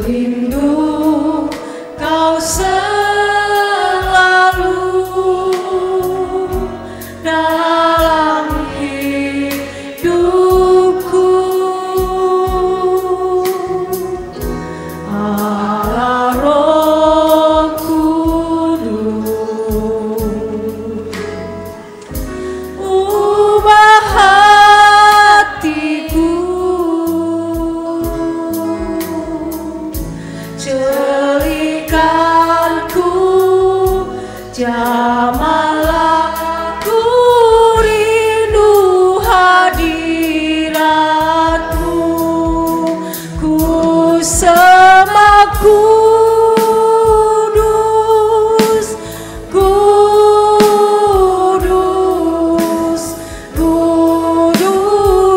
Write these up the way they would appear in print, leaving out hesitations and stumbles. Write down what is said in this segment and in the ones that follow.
rindu Kau selalu dalam hidupku, Allah Roh Kudus. Ubah hatiku, celikanku, jamahlah ku rindu hadiratmu, ku sembah kudus, kudus, kuduslah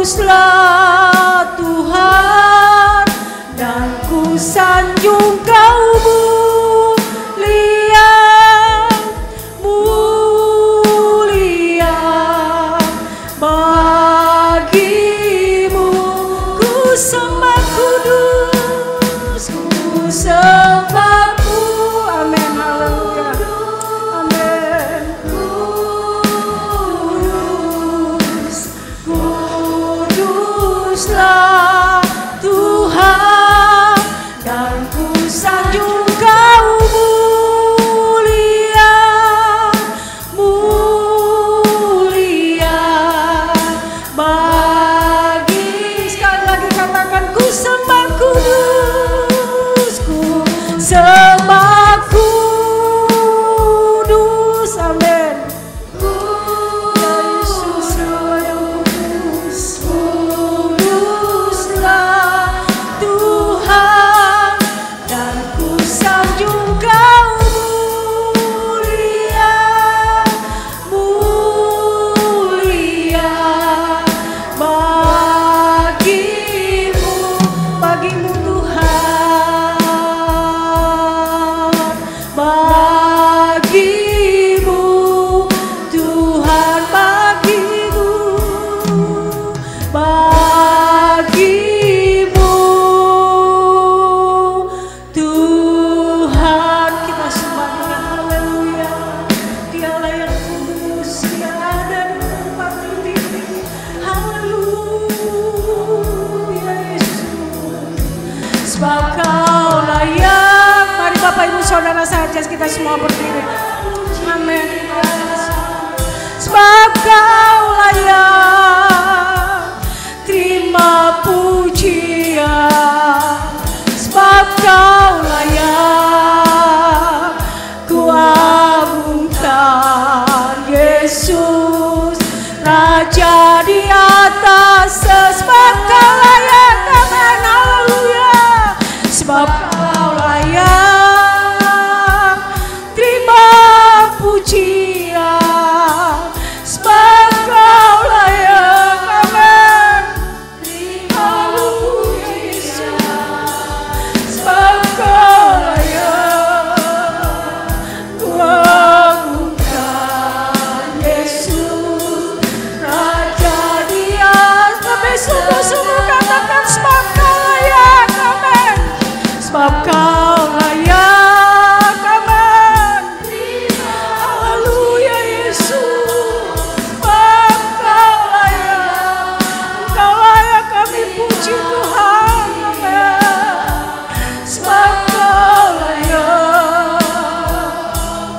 Tuhan, dan ku sanjung Kau mulia, mulia bagimu, ku sembah kudus, ku sembah amin, haleluya, amin. Kudus, kuduslah Tuhan, dan ku sanjung Kau mulia, mulia bagi, sekali lagi katakan, ku sembah kudus, ku sembah kudus, amin. Yesus yang kudus, kuduslah Tuhan, dan ku sanjung Kau mulia, mulia bagimu, bagimu Tuhan, bagimu Tuhan, bagimu, bagimu Tuhan. Kita sembah Dia, haleluya. Dialah yang kudus, Dia ada di tempat ini, haleluya Yesus. Sebab Kau layak. Mari Bapak Ibu Saudara saja kita semua berdiri, amin. Sebab Kau layak terima pujian, sebab Kau layak ku agungkan Yesus, Raja di atas, sebab Kau layak, amin, haleluya. Sebab Kau layak terima pujian, sebab Kau layak, amin, haleluya Yesus. Sebab Kau layak ku agungkan Yesus, Raja di atas. Tapi sungguh-sungguh katakan, sebab Kau layak, amin. Sebab Kau layak, amin, haleluya Yesus. Sebab Kau layak, Engkau layak kami puji Tuhan, amin. Sebab Kau layak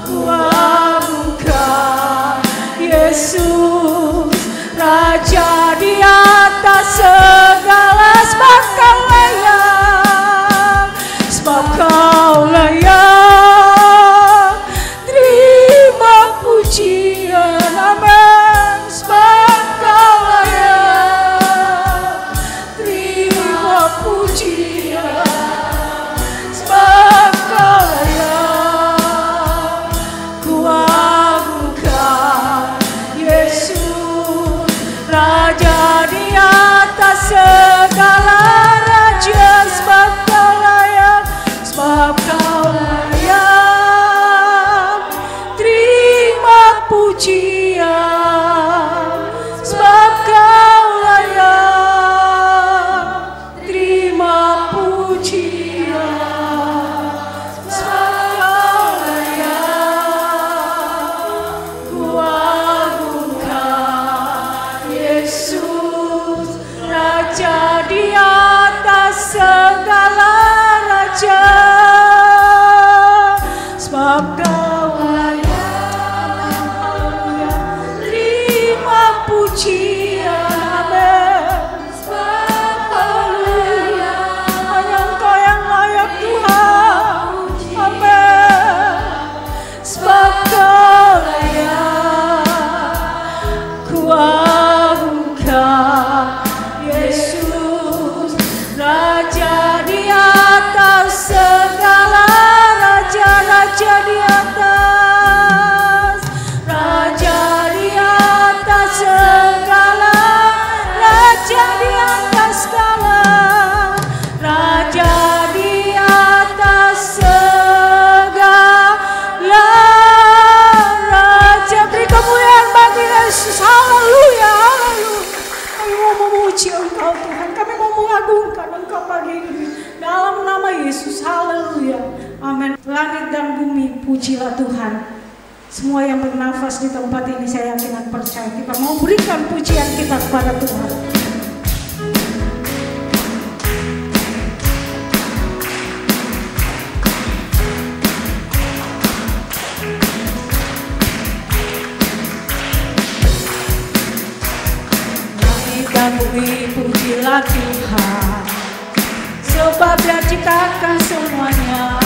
ku agungkan Yesus, Raja di atas segala. Sebab Kau layak, sebab Kau Amin. Langit dan bumi, pujilah Tuhan. Semua yang bernafas di tempat ini saya yakin dan percaya kita mau berikan pujian kita kepada Tuhan. Langit dan bumi, pujilah Tuhan, sebab Dia ciptakan semuanya.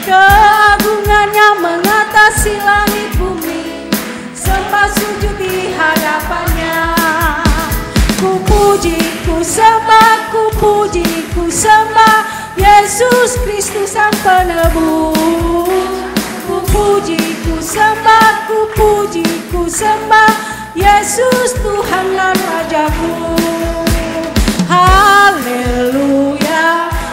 Keagungannya mengatasi langit bumi, sembah sujud di hadapannya. Ku puji, ku sembah, ku puji, ku sembah Yesus Kristus Sang Penebus. Ku puji, ku sembah, ku puji, ku sembah Yesus Tuhan dan Rajaku. Haleluya,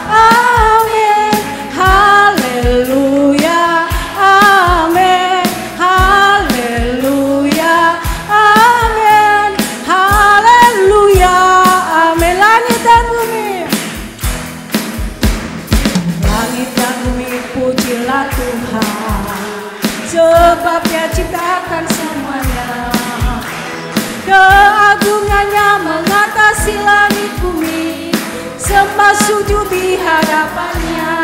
amin. Haleluya, amin. Haleluya, amin. Haleluya, amin. Langit dan bumi, langit dan bumi, pujilah Tuhan, sebab Dia ciptakan semuanya. Keagungannya mengatasi langit bumi, sembah sujud di hadapannya.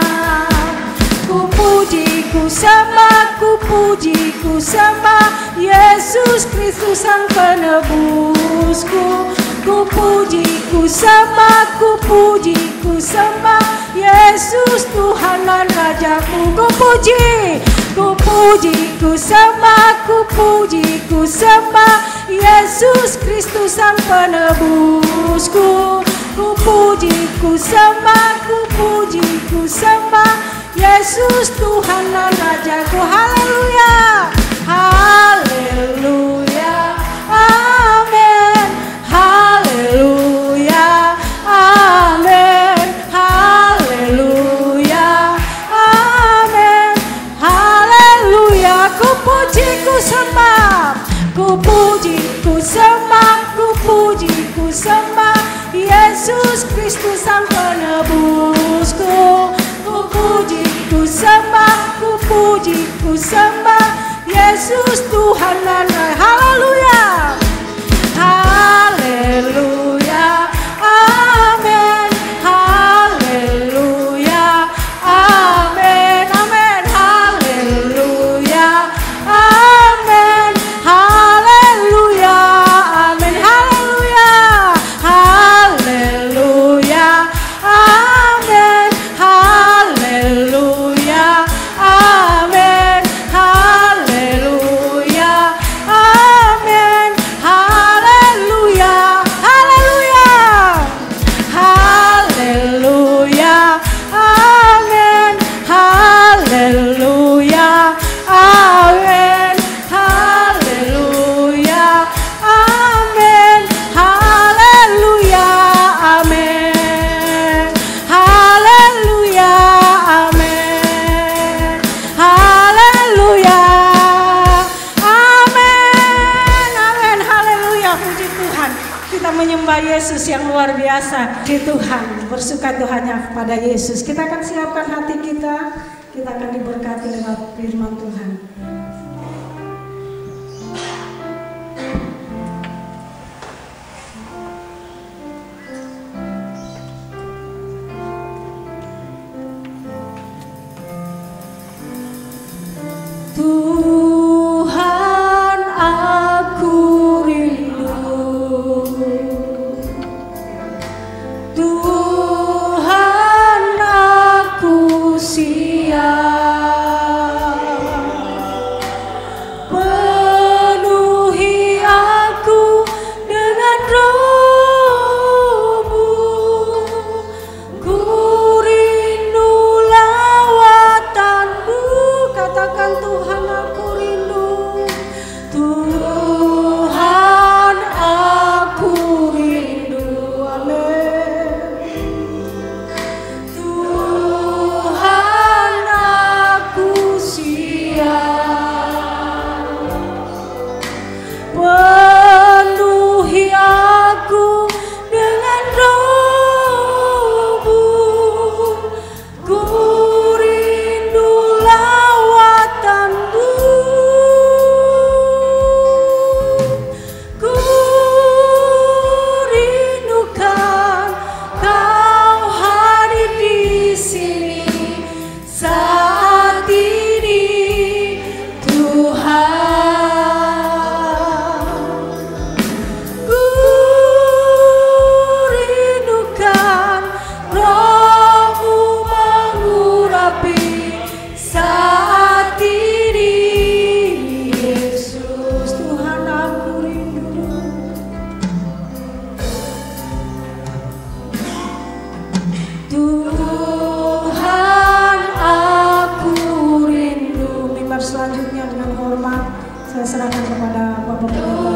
Ku puji, ku sembah, ku puji, ku sembah Yesus Kristus Sang Penebusku. Ku puji, ku sembah, ku puji, ku sembah Yesus Tuhan dan Rajaku. Ku puji, ku puji, ku sembah, ku puji, ku sembah Yesus Kristus Sang Penebusku. Ku puji, ku sembah, ku puji, ku sembah Yesus Tuhan dan Rajaku. Haleluya, haleluya, amin. Haleluya, amin. Haleluya, amin. Haleluya. Ku puji, ku sembah, ku puji, ku sembah, ku puji, ku sembah Yesus Kristus Sang Penebusku. Ku puji, ku sembah, ku puji, ku sembah Yesus Tuhan dan Raja. Haleluya, haleluya, amin. Haleluya, amin, amin. Haleluya, amin. Haleluya, amin. Haleluya, haleluya, amin. Haleluya, amin. Haleluya, amin. Haleluya, haleluya, haleluya, amin. Haleluya, amin. Haleluya, amin. Haleluya, amin. Haleluya, amin. Haleluya, amin. Amin. Haleluya, puji Tuhan. Kita menyembah Yesus yang luar biasa. Di Tuhan, bersuka Tuhannya kepada Yesus. Kita akan siapkan hati kita. Kita akan diberkati lewat firman Tuhan. Tuhan, aku rindu. Tuhan, aku siap. Penuhi aku dengan roh-Mu. Ku rindu lawatan-Mu. Katakan Tuhan, aku serahkan kepada Bapak Pendeta.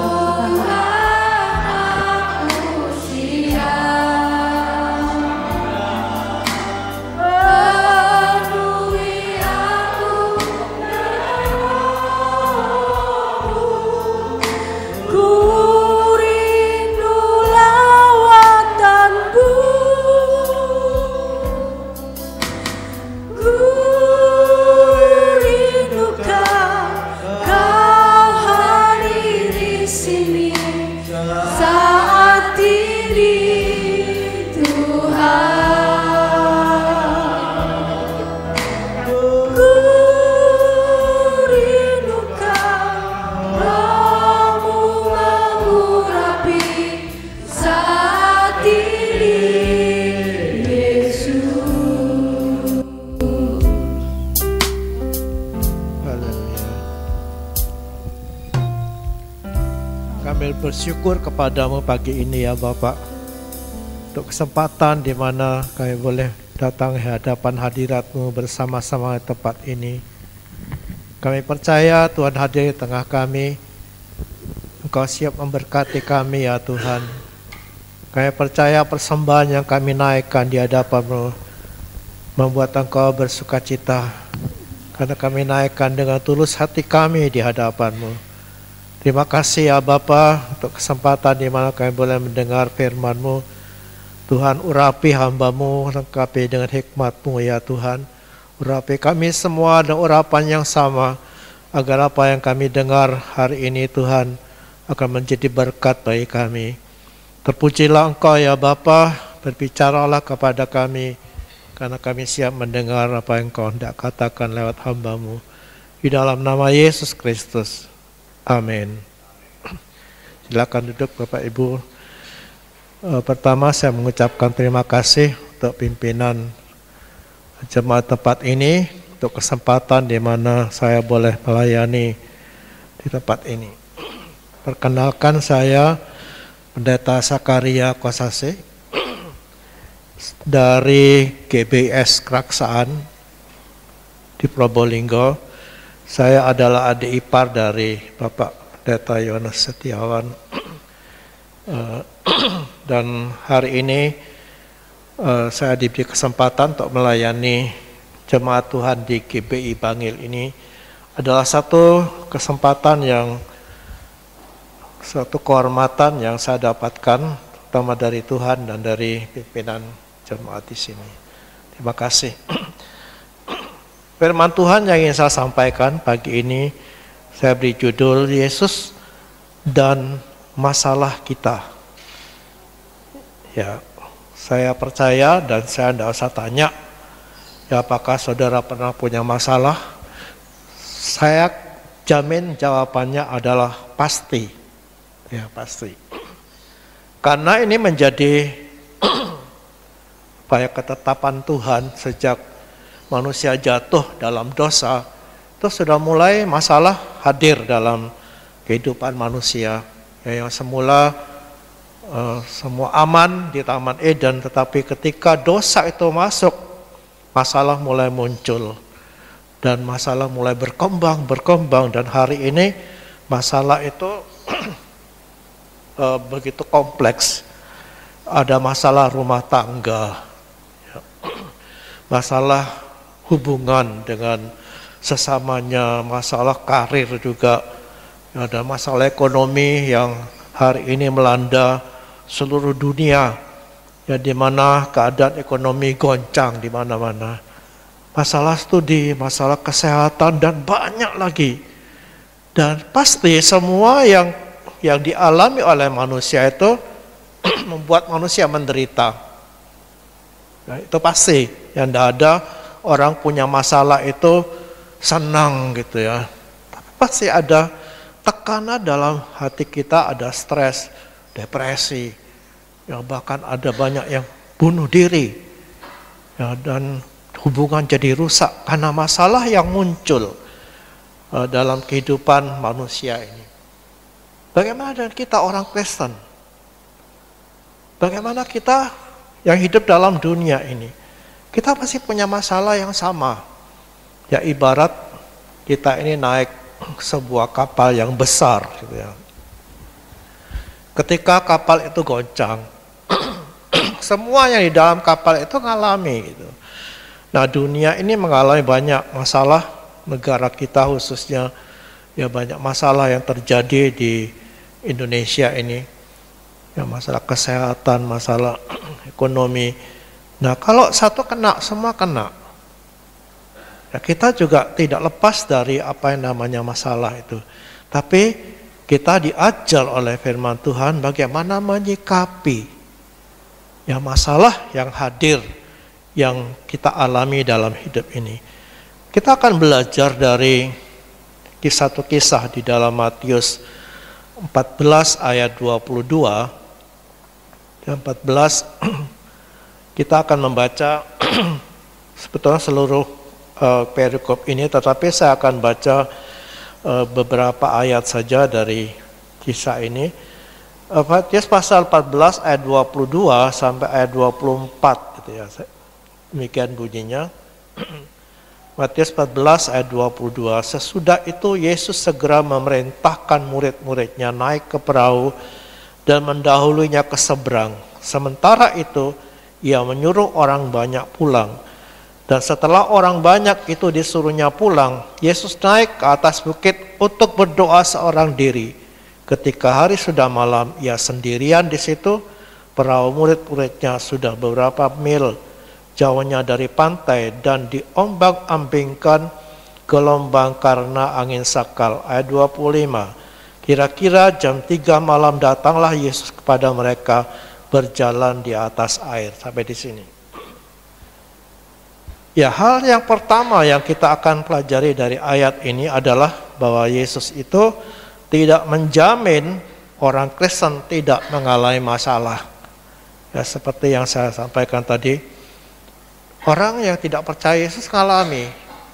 Bersyukur kepadamu pagi ini ya Bapak, untuk kesempatan di mana kami boleh datang di hadapan hadirat-Mu bersama-sama di tempat ini. Kami percaya Tuhan hadir di tengah kami, Engkau siap memberkati kami ya Tuhan. Kami percaya persembahan yang kami naikkan di hadapan-Mu membuat Engkau bersukacita, karena kami naikkan dengan tulus hati kami di hadapan-Mu. Terima kasih ya Bapa untuk kesempatan di mana kami boleh mendengar firman-Mu. Tuhan, urapi hamba-Mu, lengkapi dengan hikmat-Mu ya Tuhan. Urapi kami semua dengan urapan yang sama, agar apa yang kami dengar hari ini Tuhan akan menjadi berkat bagi kami. Terpujilah Engkau ya Bapa, berbicaralah kepada kami, karena kami siap mendengar apa yang Engkau hendak katakan lewat hamba-Mu. Di dalam nama Yesus Kristus. Amin. Silakan duduk Bapak Ibu. Pertama saya mengucapkan terima kasih untuk pimpinan jemaat tempat ini, untuk kesempatan di mana saya boleh melayani di tempat ini. Perkenalkan, saya Pendeta Sakaria Kosase dari GBS Keraksaan di Probolinggo. Saya adalah adik ipar dari Bapak Pendeta Yohanes Setiawan. Dan hari ini saya diberi kesempatan untuk melayani jemaat Tuhan di GBI Bangil ini. Adalah satu kesempatan suatu kehormatan yang saya dapatkan, terutama dari Tuhan dan dari pimpinan jemaat di sini. Terima kasih. Firman Tuhan yang ingin saya sampaikan pagi ini, saya beri judul Yesus dan Masalah Kita. Ya, saya percaya dan saya tidak usah tanya, ya apakah saudara pernah punya masalah? Saya jamin jawabannya adalah pasti. Ya, pasti. Karena ini menjadi upaya ketetapan Tuhan sejak manusia jatuh dalam dosa, itu sudah mulai masalah hadir dalam kehidupan manusia. Ya, yang semula semua aman di Taman Eden, tetapi ketika dosa itu masuk, masalah mulai muncul. Dan masalah mulai berkembang, dan hari ini masalah itu begitu kompleks. Ada masalah rumah tangga, masalah hubungan dengan sesamanya, masalah karir juga, ada masalah ekonomi yang hari ini melanda seluruh dunia, ya, di mana keadaan ekonomi goncang di mana-mana, masalah studi, masalah kesehatan dan banyak lagi. Dan pasti semua yang dialami oleh manusia itu membuat manusia menderita. Nah, itu pasti, yang tidak ada orang punya masalah itu senang gitu ya. Tapi pasti ada tekanan dalam hati kita, ada stres, depresi, ya, bahkan ada banyak yang bunuh diri, ya, dan hubungan jadi rusak karena masalah yang muncul dalam kehidupan manusia ini. Bagaimana dengan kita orang Kristen? Bagaimana kita yang hidup dalam dunia ini? Kita pasti punya masalah yang sama. Ya, ibarat kita ini naik sebuah kapal yang besar gitu ya. Ketika kapal itu goncang, semua yang di dalam kapal itu ngalami gitu. Nah, dunia ini mengalami banyak masalah, negara kita khususnya ya banyak masalah yang terjadi di Indonesia ini. Ya, masalah kesehatan, masalah ekonomi. Nah, kalau satu kena, semua kena. Ya, kita juga tidak lepas dari apa yang namanya masalah itu. Tapi kita diajar oleh firman Tuhan bagaimana menyikapi ya masalah yang hadir, yang kita alami dalam hidup ini. Kita akan belajar dari satu kisah di dalam Matius 14 ayat 22. Dan 14 kita akan membaca sebetulnya seluruh perikop ini, tetapi saya akan baca beberapa ayat saja dari kisah ini. Matius pasal 14 ayat 22 sampai ayat 24 gitu ya. Demikian bunyinya. Matius 14 ayat 22. Sesudah itu Yesus segera memerintahkan murid-muridnya naik ke perahu dan mendahulunya ke seberang. Sementara itu ia menyuruh orang banyak pulang. Dan setelah orang banyak itu disuruhnya pulang, Yesus naik ke atas bukit untuk berdoa seorang diri. Ketika hari sudah malam, ia sendirian di situ. Perahu murid-muridnya sudah beberapa mil jauhnya dari pantai dan diombang-ambingkan gelombang karena angin sakal. Ayat 25. Kira-kira jam 3 malam datanglah Yesus kepada mereka berjalan di atas air. Sampai di sini. Ya, hal yang pertama yang kita akan pelajari dari ayat ini adalah bahwa Yesus itu tidak menjamin orang Kristen tidak mengalami masalah. Ya, seperti yang saya sampaikan tadi, orang yang tidak percaya Yesus mengalami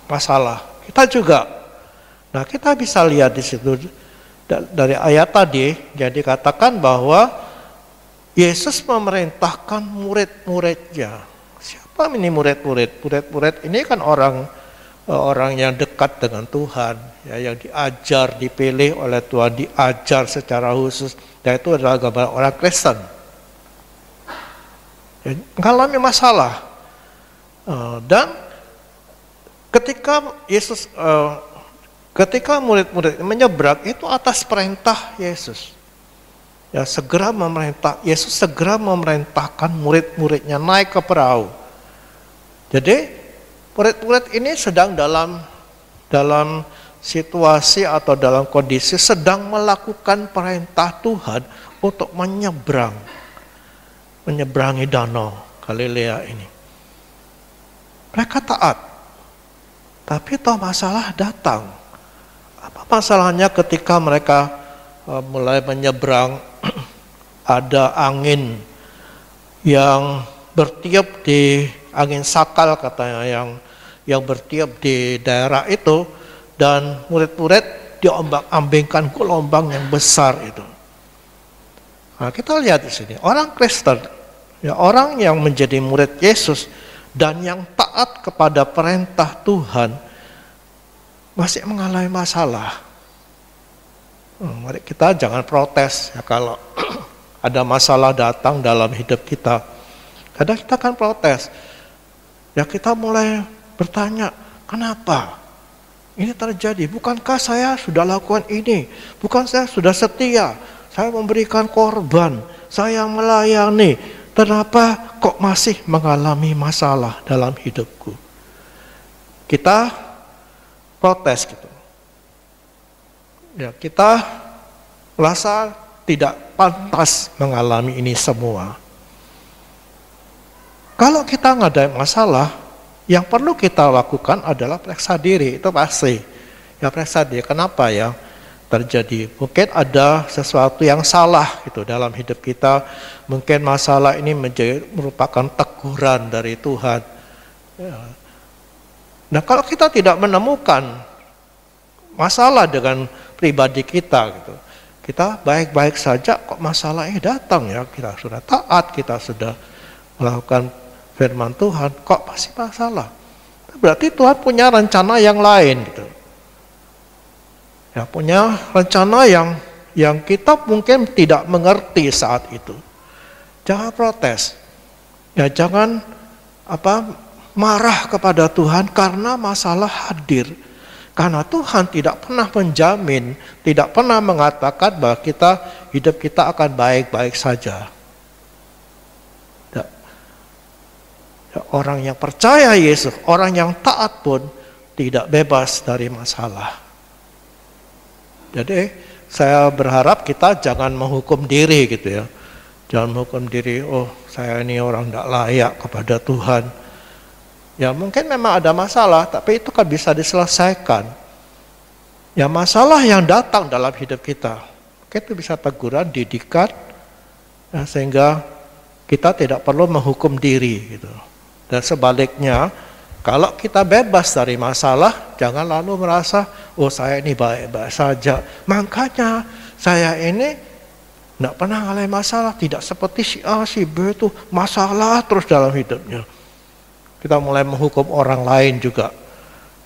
masalah. Kita juga. Nah, kita bisa lihat di situ dari ayat tadi, jadi katakan bahwa Yesus memerintahkan murid-muridnya. Siapa ini murid-murid? Murid-murid ini kan orang yang dekat dengan Tuhan, ya, yang diajar, dipilih oleh Tuhan, diajar secara khusus. Dan itu adalah gambaran orang Kristen. Ya, mengalami masalah. Dan ketika murid-murid menyeberang itu atas perintah Yesus. Ya, Yesus segera memerintahkan murid-muridnya naik ke perahu. Jadi murid-murid ini sedang dalam situasi atau dalam kondisi sedang melakukan perintah Tuhan untuk menyeberangi danau Galilea ini. Mereka taat, tapi toh masalah datang. Apa masalahnya ketika mereka mulai menyeberang? Ada angin yang bertiup di angin sakal katanya yang bertiup di daerah itu, dan murid-murid diombang-ambingkan gelombang yang besar itu. Nah, kita lihat di sini orang Kristen, ya, orang yang menjadi murid Yesus dan yang taat kepada perintah Tuhan masih mengalami masalah. Mari kita jangan protes ya kalau ada masalah datang dalam hidup kita. Kadang kita kan protes. Ya, kita mulai bertanya, kenapa ini terjadi? Bukankah saya sudah lakukan ini? Bukan saya sudah setia? Saya memberikan korban, saya melayani. Kenapa kok masih mengalami masalah dalam hidupku? Kita protes gitu. Ya, kita merasa tidak pantas mengalami ini semua. Kalau kita nggak ada masalah, yang perlu kita lakukan adalah periksa diri, itu pasti. Ya, periksa diri, kenapa ya terjadi? Mungkin ada sesuatu yang salah gitu dalam hidup kita. Mungkin masalah ini merupakan teguran dari Tuhan. Ya. Nah, kalau kita tidak menemukan masalah dengan pribadi kita gitu, kita baik-baik saja, kok masalahnya datang ya, kita sudah taat, kita sudah melakukan firman Tuhan, kok masih masalah? Berarti Tuhan punya rencana yang lain gitu. Ya, punya rencana yang kita mungkin tidak mengerti saat itu. Jangan protes. Ya, jangan marah kepada Tuhan karena masalah hadir. Karena Tuhan tidak pernah menjamin, tidak pernah mengatakan bahwa hidup kita akan baik-baik saja. Ya, orang yang percaya Yesus, orang yang taat pun tidak bebas dari masalah. Jadi saya berharap kita jangan menghukum diri gitu ya. Jangan menghukum diri, oh saya ini orang tidak layak kepada Tuhan. Ya mungkin memang ada masalah, tapi itu kan bisa diselesaikan. Ya masalah yang datang dalam hidup kita, itu bisa teguran, didikan, ya, sehingga kita tidak perlu menghukum diri gitu. Dan sebaliknya, kalau kita bebas dari masalah, jangan lalu merasa, oh saya ini baik-baik saja. Makanya saya ini tidak pernah ngalamin masalah, tidak seperti si A, si B itu masalah terus dalam hidupnya. Kita mulai menghukum orang lain juga,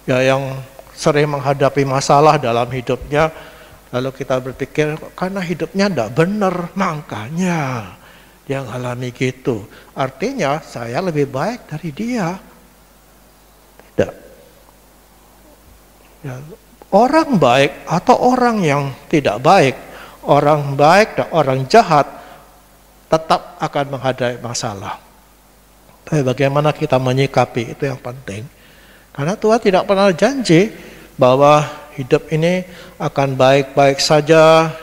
ya yang sering menghadapi masalah dalam hidupnya, lalu kita berpikir karena hidupnya tidak benar, makanya dia mengalami gitu. Artinya saya lebih baik dari dia. Tidak. Ya, orang baik atau orang yang tidak baik, orang baik dan orang jahat tetap akan menghadapi masalah. Tapi bagaimana kita menyikapi itu yang penting. Karena Tuhan tidak pernah janji bahwa hidup ini akan baik-baik saja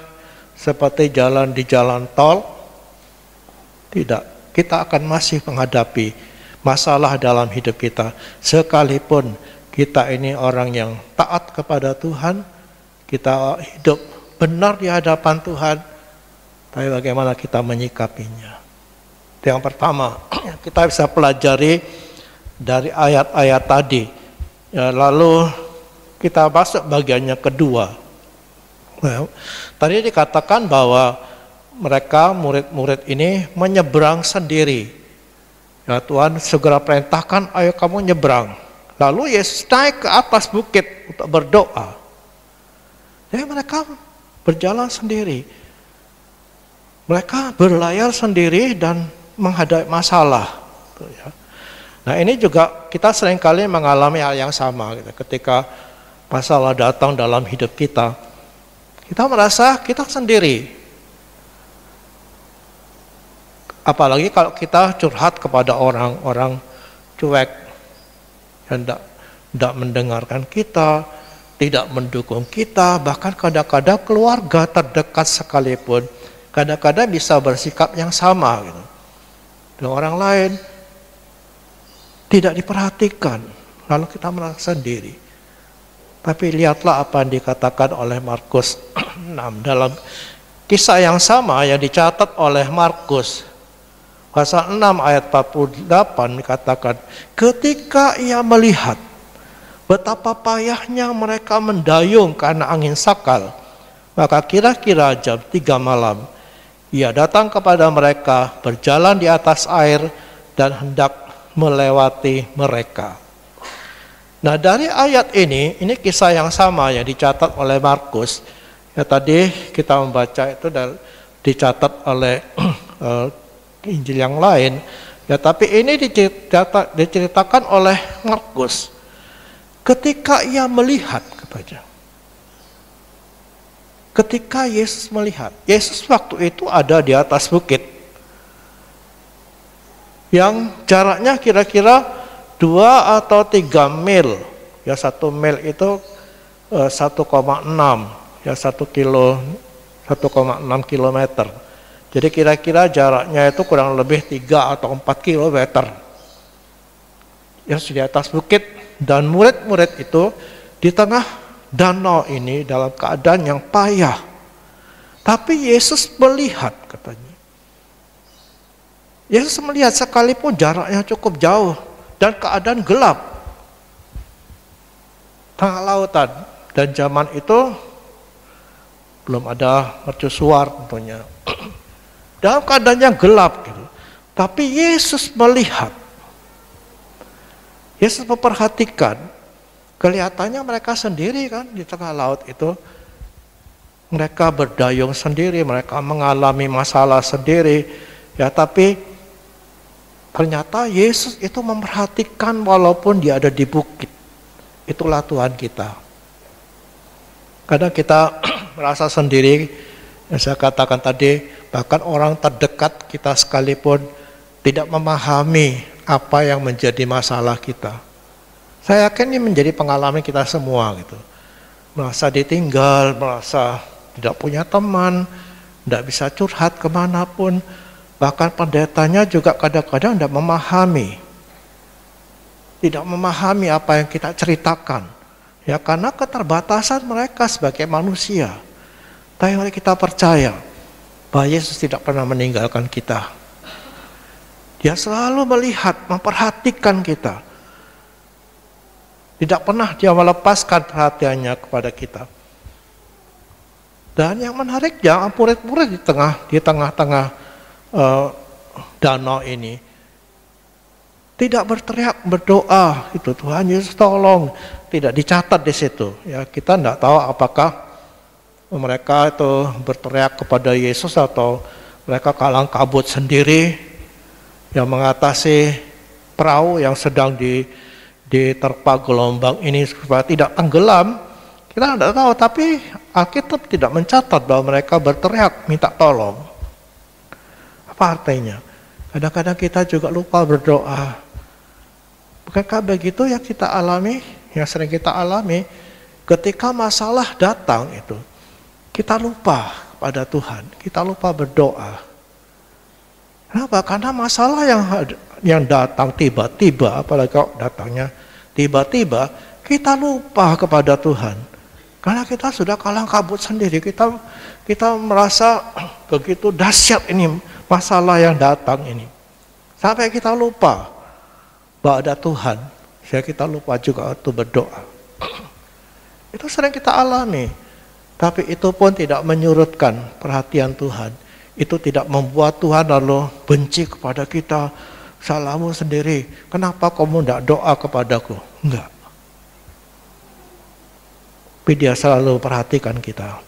seperti jalan di jalan tol. Tidak, kita akan masih menghadapi masalah dalam hidup kita. Sekalipun kita ini orang yang taat kepada Tuhan, kita hidup benar di hadapan Tuhan, tapi bagaimana kita menyikapinya. Itu yang pertama, kita bisa pelajari dari ayat-ayat tadi. Ya, lalu kita masuk bagiannya kedua. Nah, tadi dikatakan bahwa mereka murid-murid ini menyeberang sendiri. Ya, Tuhan segera perintahkan, ayo kamu nyebrang. Lalu Yesus naik ke atas bukit untuk berdoa. Jadi mereka berjalan sendiri. Mereka berlayar sendiri dan menghadapi masalah. Nah ini juga kita seringkali mengalami hal yang sama. Ketika masalah datang dalam hidup kita, kita merasa kita sendiri. Apalagi kalau kita curhat kepada orang cuek, yang tidak mendengarkan kita, tidak mendukung kita, bahkan kadang-kadang keluarga terdekat sekalipun, kadang-kadang bisa bersikap yang sama gitu. Dan orang lain tidak diperhatikan, lalu kita merasa sendiri. Tapi lihatlah apa yang dikatakan oleh Markus 6 dalam kisah yang sama yang dicatat oleh Markus. Pasal 6 ayat 48 dikatakan, ketika ia melihat betapa payahnya mereka mendayung karena angin sakal, maka kira-kira jam 3 malam, ia datang kepada mereka, berjalan di atas air dan hendak melewati mereka. Nah dari ayat ini kisah yang sama yang dicatat oleh Markus. Ya tadi kita membaca itu dan dicatat oleh Injil yang lain, ya tapi ini diceritakan oleh Markus. Ketika ia melihat, katanya. Ketika Yesus melihat, Yesus waktu itu ada di atas bukit, yang jaraknya kira-kira 2 atau 3 mil. Ya 1 mil itu 1,6, ya 1,6 kilometer. Jadi kira-kira jaraknya itu kurang lebih 3 atau 4 kilometer. Ya di atas bukit, dan murid-murid itu di tengah danau ini dalam keadaan yang payah. Tapi Yesus melihat, katanya. Yesus melihat sekalipun jaraknya cukup jauh dan keadaan gelap. Tengah lautan, dan zaman itu belum ada mercusuar tentunya. Dalam keadaan yang gelap gitu. Tapi Yesus melihat. Yesus memperhatikan. Kelihatannya mereka sendiri kan di tengah laut itu. Mereka berdayung sendiri, mereka mengalami masalah sendiri. Ya, tapi ternyata Yesus itu memperhatikan walaupun dia ada di bukit. Itulah Tuhan kita. Kadang kita merasa sendiri, yang saya katakan tadi, bahkan orang terdekat kita sekalipun tidak memahami apa yang menjadi masalah kita. Saya yakin ini menjadi pengalaman kita semua gitu. Merasa ditinggal, merasa tidak punya teman, tidak bisa curhat kemanapun. Bahkan pendetanya juga kadang-kadang tidak memahami. Tidak memahami apa yang kita ceritakan. Ya, karena keterbatasan mereka sebagai manusia. Tapi mari kita percaya bahwa Yesus tidak pernah meninggalkan kita. Dia selalu melihat, memperhatikan kita. Tidak pernah dia melepaskan perhatiannya kepada kita. Dan yang menariknya, murid-murid di tengah-tengah danau ini tidak berteriak berdoa, itu Tuhan Yesus tolong, tidak dicatat di situ. Ya, kita tidak tahu apakah mereka itu berteriak kepada Yesus atau mereka kalang kabut sendiri yang mengatasi perahu yang sedang diterpa gelombang ini supaya tidak tenggelam. Kita tidak tahu, tapi Alkitab tidak mencatat bahwa mereka berteriak minta tolong. Apa artinya? Kadang-kadang kita juga lupa berdoa. Bukankah begitu yang kita alami, yang sering kita alami, ketika masalah datang itu, kita lupa pada Tuhan, kita lupa berdoa. Kenapa? Karena masalah yang datang tiba-tiba, apalagi kalau datangnya tiba-tiba, kita lupa kepada Tuhan. Karena kita sudah kalang kabut sendiri, kita merasa begitu dahsyat ini masalah yang datang ini. Sampai kita lupa bahwa ada Tuhan, sehingga kita lupa juga untuk berdoa. Itu sering kita alami, tapi itu pun tidak menyurutkan perhatian Tuhan. Itu tidak membuat Tuhan lalu benci kepada kita. Salahmu sendiri, kenapa kamu tidak doa kepadaku? Enggak. Tapi dia selalu perhatikan kita.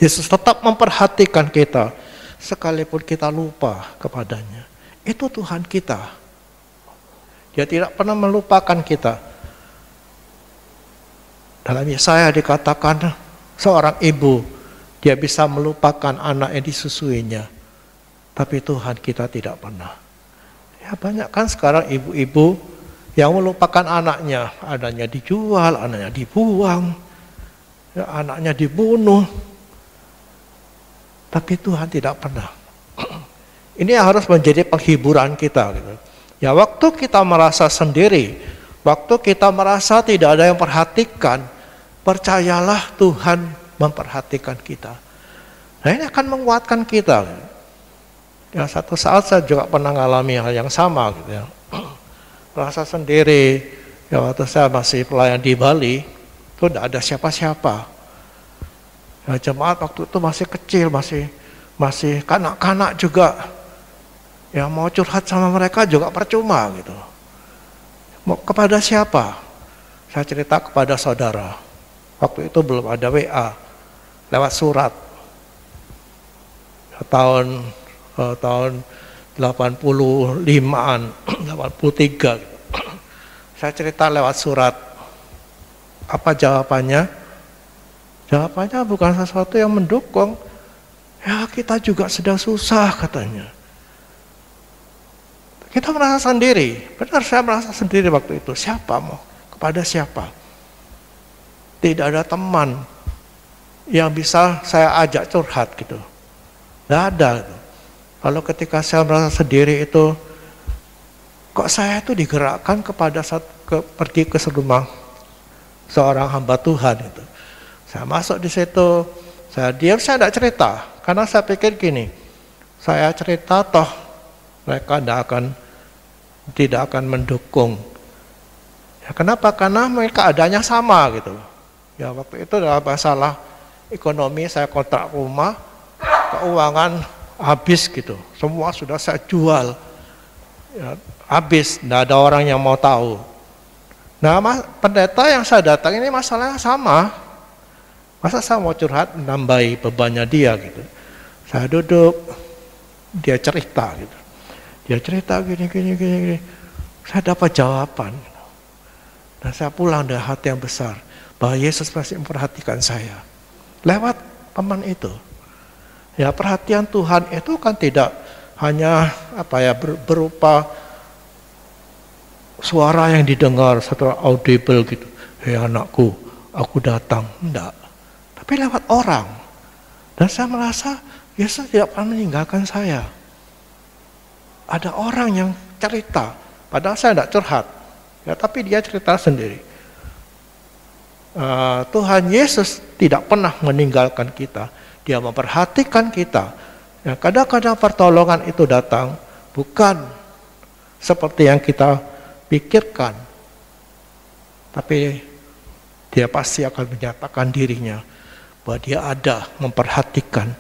Yesus tetap memperhatikan kita, sekalipun kita lupa kepadanya. Itu Tuhan kita. Dia tidak pernah melupakan kita. Dalam Yesaya dikatakan seorang ibu, dia bisa melupakan anak yang disusuinya. Tapi Tuhan kita tidak pernah. Ya, banyak kan sekarang ibu-ibu yang melupakan anaknya. Anaknya dijual, anaknya dibuang, ya, anaknya dibunuh. Tapi Tuhan tidak pernah. Ini yang harus menjadi penghiburan kita. Gitu. Ya, waktu kita merasa sendiri, waktu kita merasa tidak ada yang perhatikan, percayalah Tuhan memperhatikan kita. Nah, ini akan menguatkan kita. Ya, satu saat saya juga pernah mengalami hal yang sama. Gitu ya. Merasa sendiri. Ya, waktu saya masih pelayan di Bali, itu tidak ada siapa-siapa. Ya, jemaat waktu itu masih kecil, masih kanak-kanak juga. Ya, mau curhat sama mereka juga percuma gitu. Mau kepada siapa? Saya cerita kepada saudara. Waktu itu belum ada WA, lewat surat. Tahun 85-an, 83 gitu. Saya cerita lewat surat. Apa jawabannya? Jawabannya bukan sesuatu yang mendukung. Ya, kita juga sedang susah katanya. Kita merasa sendiri. Benar, saya merasa sendiri waktu itu. Siapa mau? Kepada siapa? Tidak ada teman yang bisa saya ajak curhat gitu. Tidak ada. Lalu ketika saya merasa sendiri itu, kok saya itu digerakkan kepada pergi ke rumah seorang hamba Tuhan itu. Saya masuk di situ, saya diam, saya tidak cerita. Karena saya pikir gini, saya cerita toh mereka tidak akan mendukung. Ya, kenapa? Karena mereka adanya sama gitu. Ya, waktu itu adalah masalah ekonomi, saya kontrak rumah, keuangan habis gitu. Semua sudah saya jual. Ya, habis, tidak ada orang yang mau tahu. Nah, pendeta yang saya datang ini masalahnya sama. Masa saya mau curhat nambahi bebannya dia gitu. Saya duduk, dia cerita gitu. Dia cerita gini. Saya dapat jawaban. Dan saya pulang dengan hati yang besar bahwa Yesus pasti memperhatikan saya. Lewat teman itu. Ya, perhatian Tuhan itu kan tidak hanya berupa suara yang didengar secara audible gitu. Hei anakku, aku datang. Enggak. Tapi lewat orang. Dan saya merasa Yesus tidak pernah meninggalkan saya. Ada orang yang cerita, padahal saya tidak curhat. Ya, tapi dia cerita sendiri. Tuhan Yesus tidak pernah meninggalkan kita. Dia memperhatikan kita. Ya, kadang-kadang pertolongan itu datang bukan seperti yang kita pikirkan. Tapi dia pasti akan menyatakan dirinya bahwa dia ada memperhatikan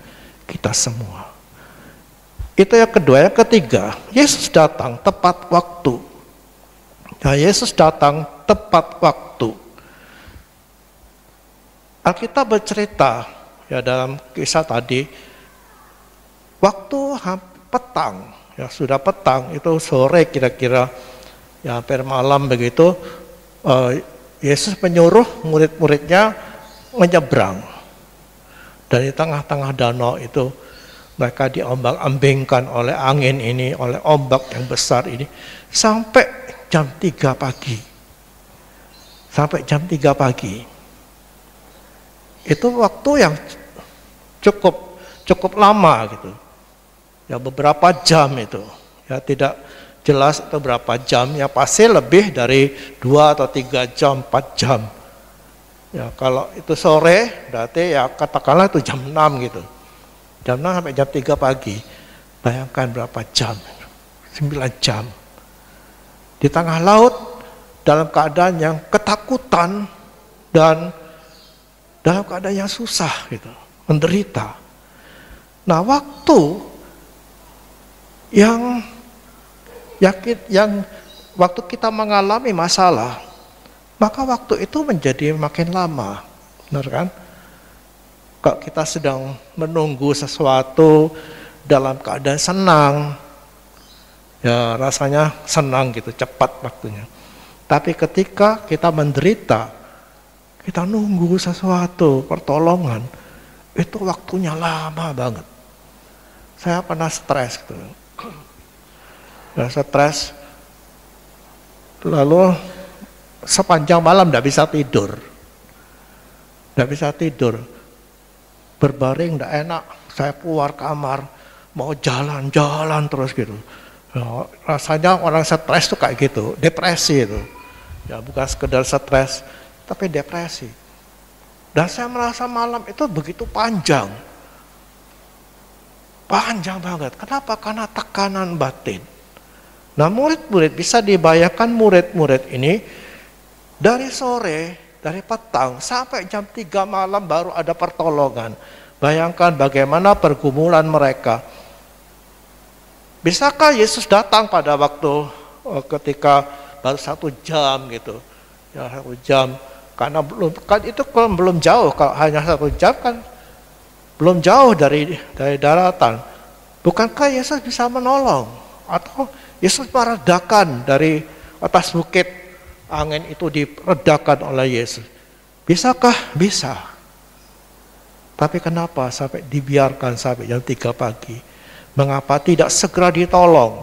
kita semua. Itu yang kedua. Yang ketiga, Yesus datang tepat waktu. Nah, Yesus datang tepat waktu. Alkitab bercerita ya dalam kisah tadi, waktu petang, ya sudah petang, itu sore kira-kira, ya hampir malam begitu, Yesus menyuruh murid-muridnya menyeberang. Dan di tengah-tengah danau itu mereka diombang-ambingkan oleh angin ini, oleh ombak yang besar ini, sampai jam 3 pagi. Sampai jam 3 pagi. Itu waktu yang cukup lama gitu. Ya beberapa jam itu. Ya tidak jelas itu berapa jam, ya pasti lebih dari 2 atau 3 jam, 4 jam. Ya kalau itu sore berarti ya katakanlah itu jam 6 gitu. Jam 6 sampai jam 3 pagi. Bayangkan berapa jam? 9 jam. Di tengah laut dalam keadaan yang ketakutan dan dalam keadaan yang susah gitu, menderita. Nah, waktu yang waktu kita mengalami masalah, maka waktu itu menjadi makin lama, benar kan? Kalau kita sedang menunggu sesuatu dalam keadaan senang, ya rasanya senang gitu, cepat waktunya. Tapi ketika kita menderita, kita nunggu sesuatu, pertolongan, itu waktunya lama banget. Saya pernah stres gitu. Ya, stres, lalu sepanjang malam tidak bisa tidur. Tidak bisa tidur. Berbaring tidak enak, saya keluar kamar, mau jalan-jalan terus gitu. Ya, rasanya orang stres tuh kayak gitu, depresi itu. Ya bukan sekedar stres, tapi depresi. Dan saya merasa malam itu begitu panjang. Panjang banget. Kenapa? Karena tekanan batin. Nah, murid-murid, bisa dibayangkan murid-murid ini dari sore, dari petang sampai jam 3 malam baru ada pertolongan. Bayangkan bagaimana pergumulan mereka. Bisakah Yesus datang pada waktu ketika baru 1 jam gitu? Ya 1 jam. Karena belum jauh, kalau hanya 1 jam kan belum jauh dari daratan. Bukankah Yesus bisa menolong? Atau Yesus meredakan dari atas bukit, angin itu diredakan oleh Yesus? Bisakah? Bisa. Tapi kenapa sampai dibiarkan sampai jam 3 pagi? Mengapa tidak segera ditolong?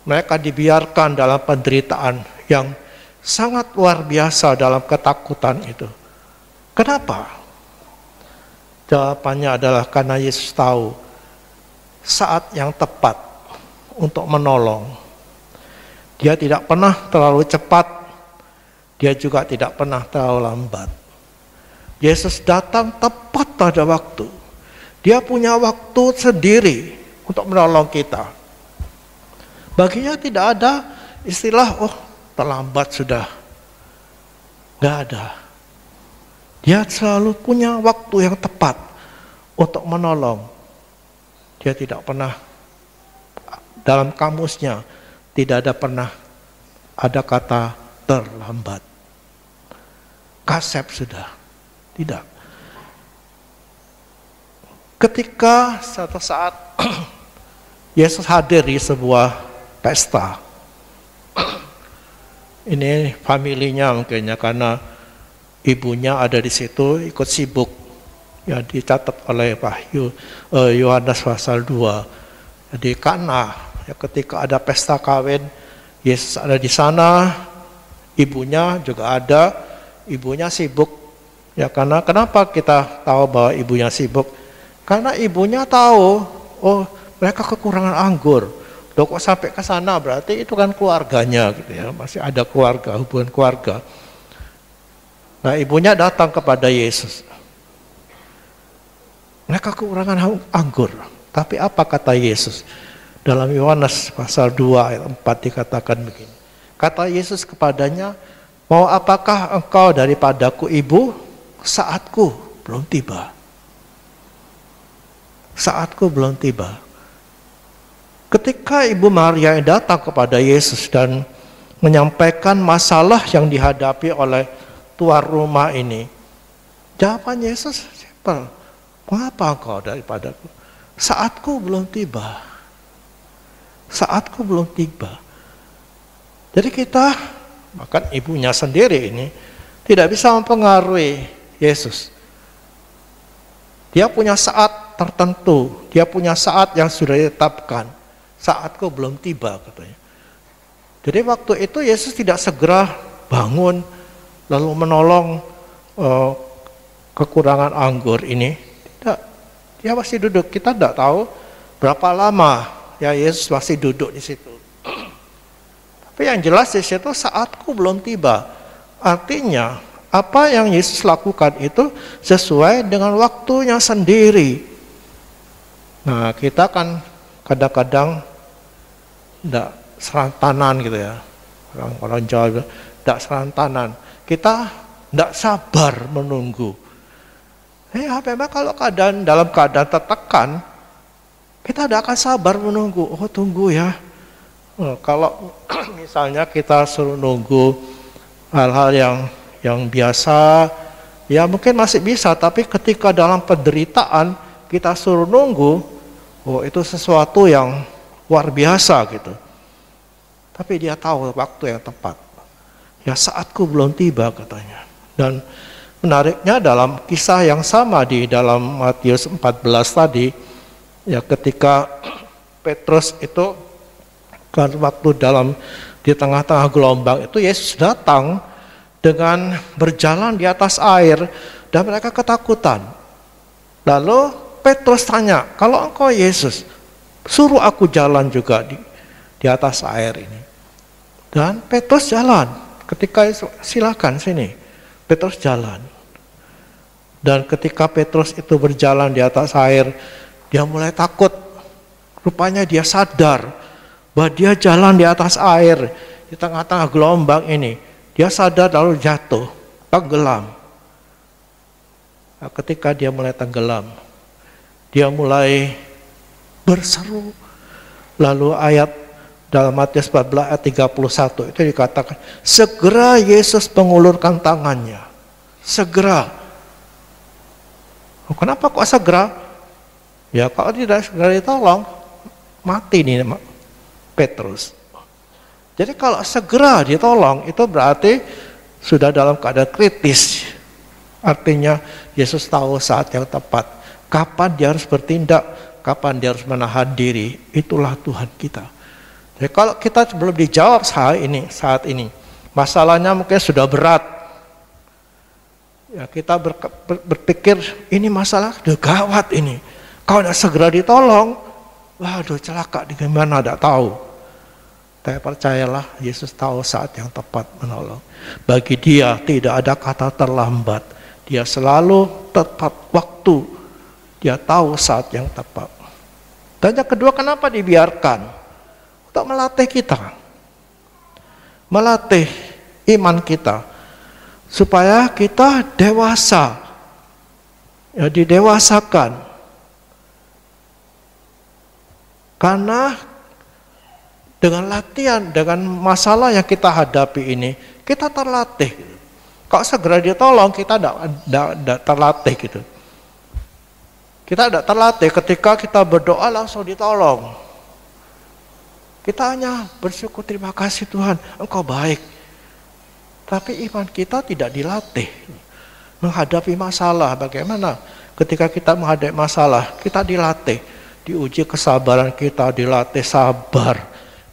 Mereka dibiarkan dalam penderitaan yang sangat luar biasa, dalam ketakutan itu. Kenapa? Jawabannya adalah karena Yesus tahu saat yang tepat untuk menolong. Dia tidak pernah terlalu cepat, dia juga tidak pernah terlalu lambat. Yesus datang tepat pada waktu. Dia punya waktu sendiri untuk menolong kita. Baginya tidak ada istilah, oh terlambat sudah. Nggak ada. Dia selalu punya waktu yang tepat untuk menolong. Dia tidak pernah, dalam kamusnya tidak ada pernah ada kata terlambat. Kasep sudah. Tidak. ketika suatu saat Yesus hadir di sebuah pesta. Ini familinya mungkinnya, karena ibunya ada di situ ikut sibuk. Ya, dicatat oleh Yohanes pasal 2. Di Kana, ya, ketika ada pesta kawin, Yesus ada di sana, ibunya juga ada, ibunya sibuk. Ya, karena kenapa kita tahu bahwa ibunya sibuk? Karena ibunya tahu, oh mereka kekurangan anggur. Loh, kok sampai ke sana, berarti itu kan keluarganya gitu ya, masih ada keluarga, hubungan keluarga. Nah, ibunya datang kepada Yesus. Mereka kekurangan anggur. Tapi apa kata Yesus? Dalam Yohanes pasal 2 ayat 4 dikatakan begini. Kata Yesus kepadanya, mau apakah engkau daripadaku ibu? Saatku belum tiba. Saatku belum tiba. Ketika Ibu Maria datang kepada Yesus dan menyampaikan masalah yang dihadapi oleh tuan rumah ini, jawaban Yesus simpel. Mengapa engkau daripadaku? Saatku belum tiba. Saatku belum tiba. Jadi kita, bahkan ibunya sendiri ini, tidak bisa mempengaruhi Yesus. Dia punya saat tertentu, dia punya saat yang sudah ditetapkan. Saatku belum tiba, katanya. Jadi waktu itu Yesus tidak segera bangun lalu menolong kekurangan anggur ini. Tidak, dia masih duduk. Kita tidak tahu berapa lama ya Yesus masih duduk di situ. Tapi yang jelas di situ saatku belum tiba. Artinya apa yang Yesus lakukan itu sesuai dengan waktunya sendiri. Nah, kita kan kadang-kadang tidak serantanan gitu ya. Orang Jawa bilang tidak serantanan. Kita tidak sabar menunggu. Memang kalau dalam keadaan tertekan, kita tidak akan sabar menunggu. Oh, tunggu ya. Kalau misalnya kita suruh nunggu hal-hal yang biasa, ya mungkin masih bisa. Tapi ketika dalam penderitaan kita suruh nunggu, oh itu sesuatu yang luar biasa gitu. Tapi dia tahu waktu yang tepat. Ya saatku belum tiba, katanya. Dan menariknya dalam kisah yang sama di dalam Matius 14 tadi, ya ketika Petrus itu kan waktu di tengah-tengah gelombang itu Yesus datang dengan berjalan di atas air dan mereka ketakutan. Lalu Petrus tanya, kalau engkau Yesus, suruh aku jalan juga di atas air ini. Dan Petrus jalan. Ketika silakan sini, Petrus jalan. Dan ketika Petrus itu berjalan di atas air, dia mulai takut. Rupanya dia sadar bahwa dia jalan di atas air di tengah-tengah gelombang ini. Dia sadar lalu jatuh, tenggelam. Nah, ketika dia mulai tenggelam, dia mulai berseru. Lalu ayat dalam Matius 14 ayat 31 itu dikatakan, segera Yesus mengulurkan tangannya. Segera. Oh, kenapa kok segera? Ya kalau tidak segera ditolong, mati nih Petrus. Jadi kalau segera ditolong itu berarti sudah dalam keadaan kritis. Artinya Yesus tahu saat yang tepat. Kapan dia harus bertindak, kapan dia harus menahan diri. Itulah Tuhan kita. Jadi kalau kita belum dijawab saat ini, masalahnya mungkin sudah berat. Ya kita berpikir ini masalah sudah gawat ini. Kalau tidak segera ditolong, waduh celaka di mana tidak tahu. Tapi percayalah Yesus tahu saat yang tepat menolong. Bagi dia tidak ada kata terlambat. Dia selalu tepat waktu. Dia tahu saat yang tepat. Dan yang kedua, kenapa dibiarkan? Untuk melatih kita. Melatih iman kita. Supaya kita dewasa. Ya, didewasakan. Karena dengan latihan, dengan masalah yang kita hadapi ini, kita terlatih. Kalau segera ditolong, kita tidak terlatih gitu. Kita tidak terlatih ketika kita berdoa langsung ditolong. Kita hanya bersyukur, terima kasih Tuhan, Engkau baik. Tapi iman kita tidak dilatih. Menghadapi masalah, bagaimana? Ketika kita menghadapi masalah, kita dilatih. Diuji kesabaran kita, dilatih sabar.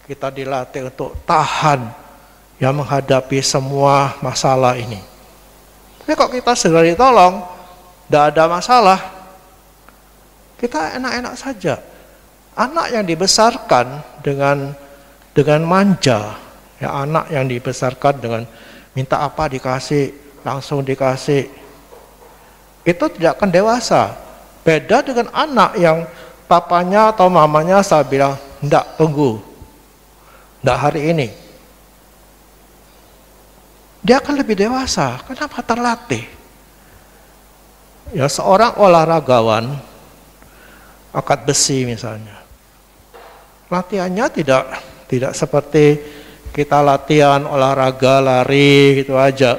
Kita dilatih untuk tahan yang menghadapi semua masalah ini. Tapi kok kita segera ditolong, tidak ada masalah, kita enak-enak saja. Anak yang dibesarkan dengan manja, ya anak yang dibesarkan dengan minta apa dikasih, langsung dikasih, itu tidak akan dewasa. Beda dengan anak yang papanya atau mamanya saya bilang, enggak, tunggu, enggak hari ini. Dia akan lebih dewasa. Kenapa? Terlatih. Ya, seorang olahragawan, angkat besi misalnya, latihannya tidak seperti kita latihan olahraga lari gitu aja,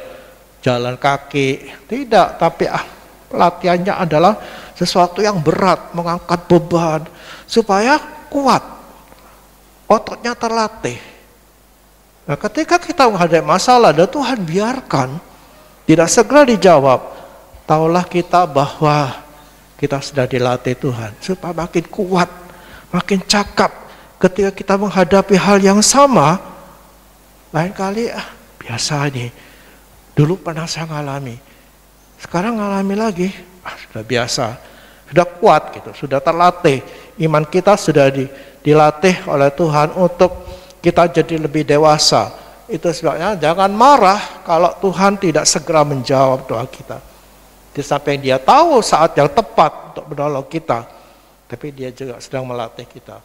jalan kaki, tidak. Tapi latihannya adalah sesuatu yang berat, mengangkat beban supaya kuat, ototnya terlatih. Nah, ketika kita menghadapi masalah dan Tuhan biarkan tidak segera dijawab, taulah kita bahwa kita sudah dilatih Tuhan supaya makin kuat, makin cakap. Ketika kita menghadapi hal yang sama, lain kali biasa nih, dulu pernah saya ngalami, sekarang ngalami lagi, sudah biasa, sudah kuat gitu, sudah terlatih. Iman kita sudah dilatih oleh Tuhan untuk kita jadi lebih dewasa. Itu sebabnya jangan marah kalau Tuhan tidak segera menjawab doa kita. Di samping Dia tahu saat yang tepat untuk menolong kita, tapi Dia juga sedang melatih kita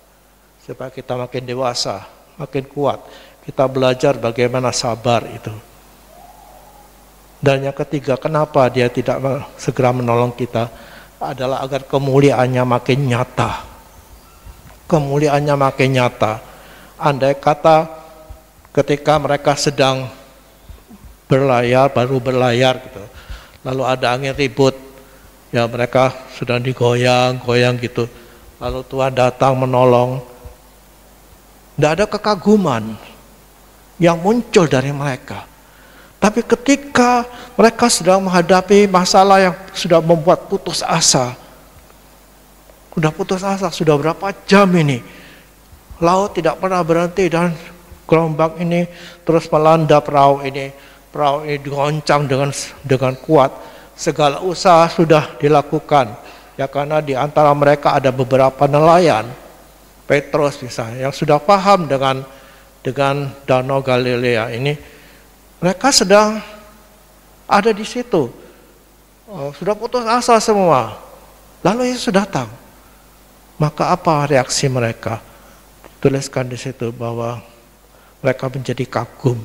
supaya kita makin dewasa, makin kuat. Kita belajar bagaimana sabar itu. Dan yang ketiga, kenapa Dia tidak segera menolong kita adalah agar kemuliaannya makin nyata. Kemuliaannya makin nyata. Andai kata ketika mereka sedang berlayar, baru berlayar gitu, lalu ada angin ribut, ya mereka sudah digoyang-goyang gitu, lalu Tuhan datang menolong, tidak ada kekaguman yang muncul dari mereka. Tapi ketika mereka sedang menghadapi masalah yang sudah membuat putus asa, sudah berapa jam ini, laut tidak pernah berhenti dan gelombang ini terus melanda perahu ini digoncang dengan kuat. Segala usaha sudah dilakukan, ya karena di antara mereka ada beberapa nelayan, Petrus misalnya, yang sudah paham dengan Danau Galilea ini. Mereka sedang ada di situ, sudah putus asa semua. Lalu Yesus datang, maka apa reaksi mereka? Tuliskan di situ bahwa mereka menjadi kagum.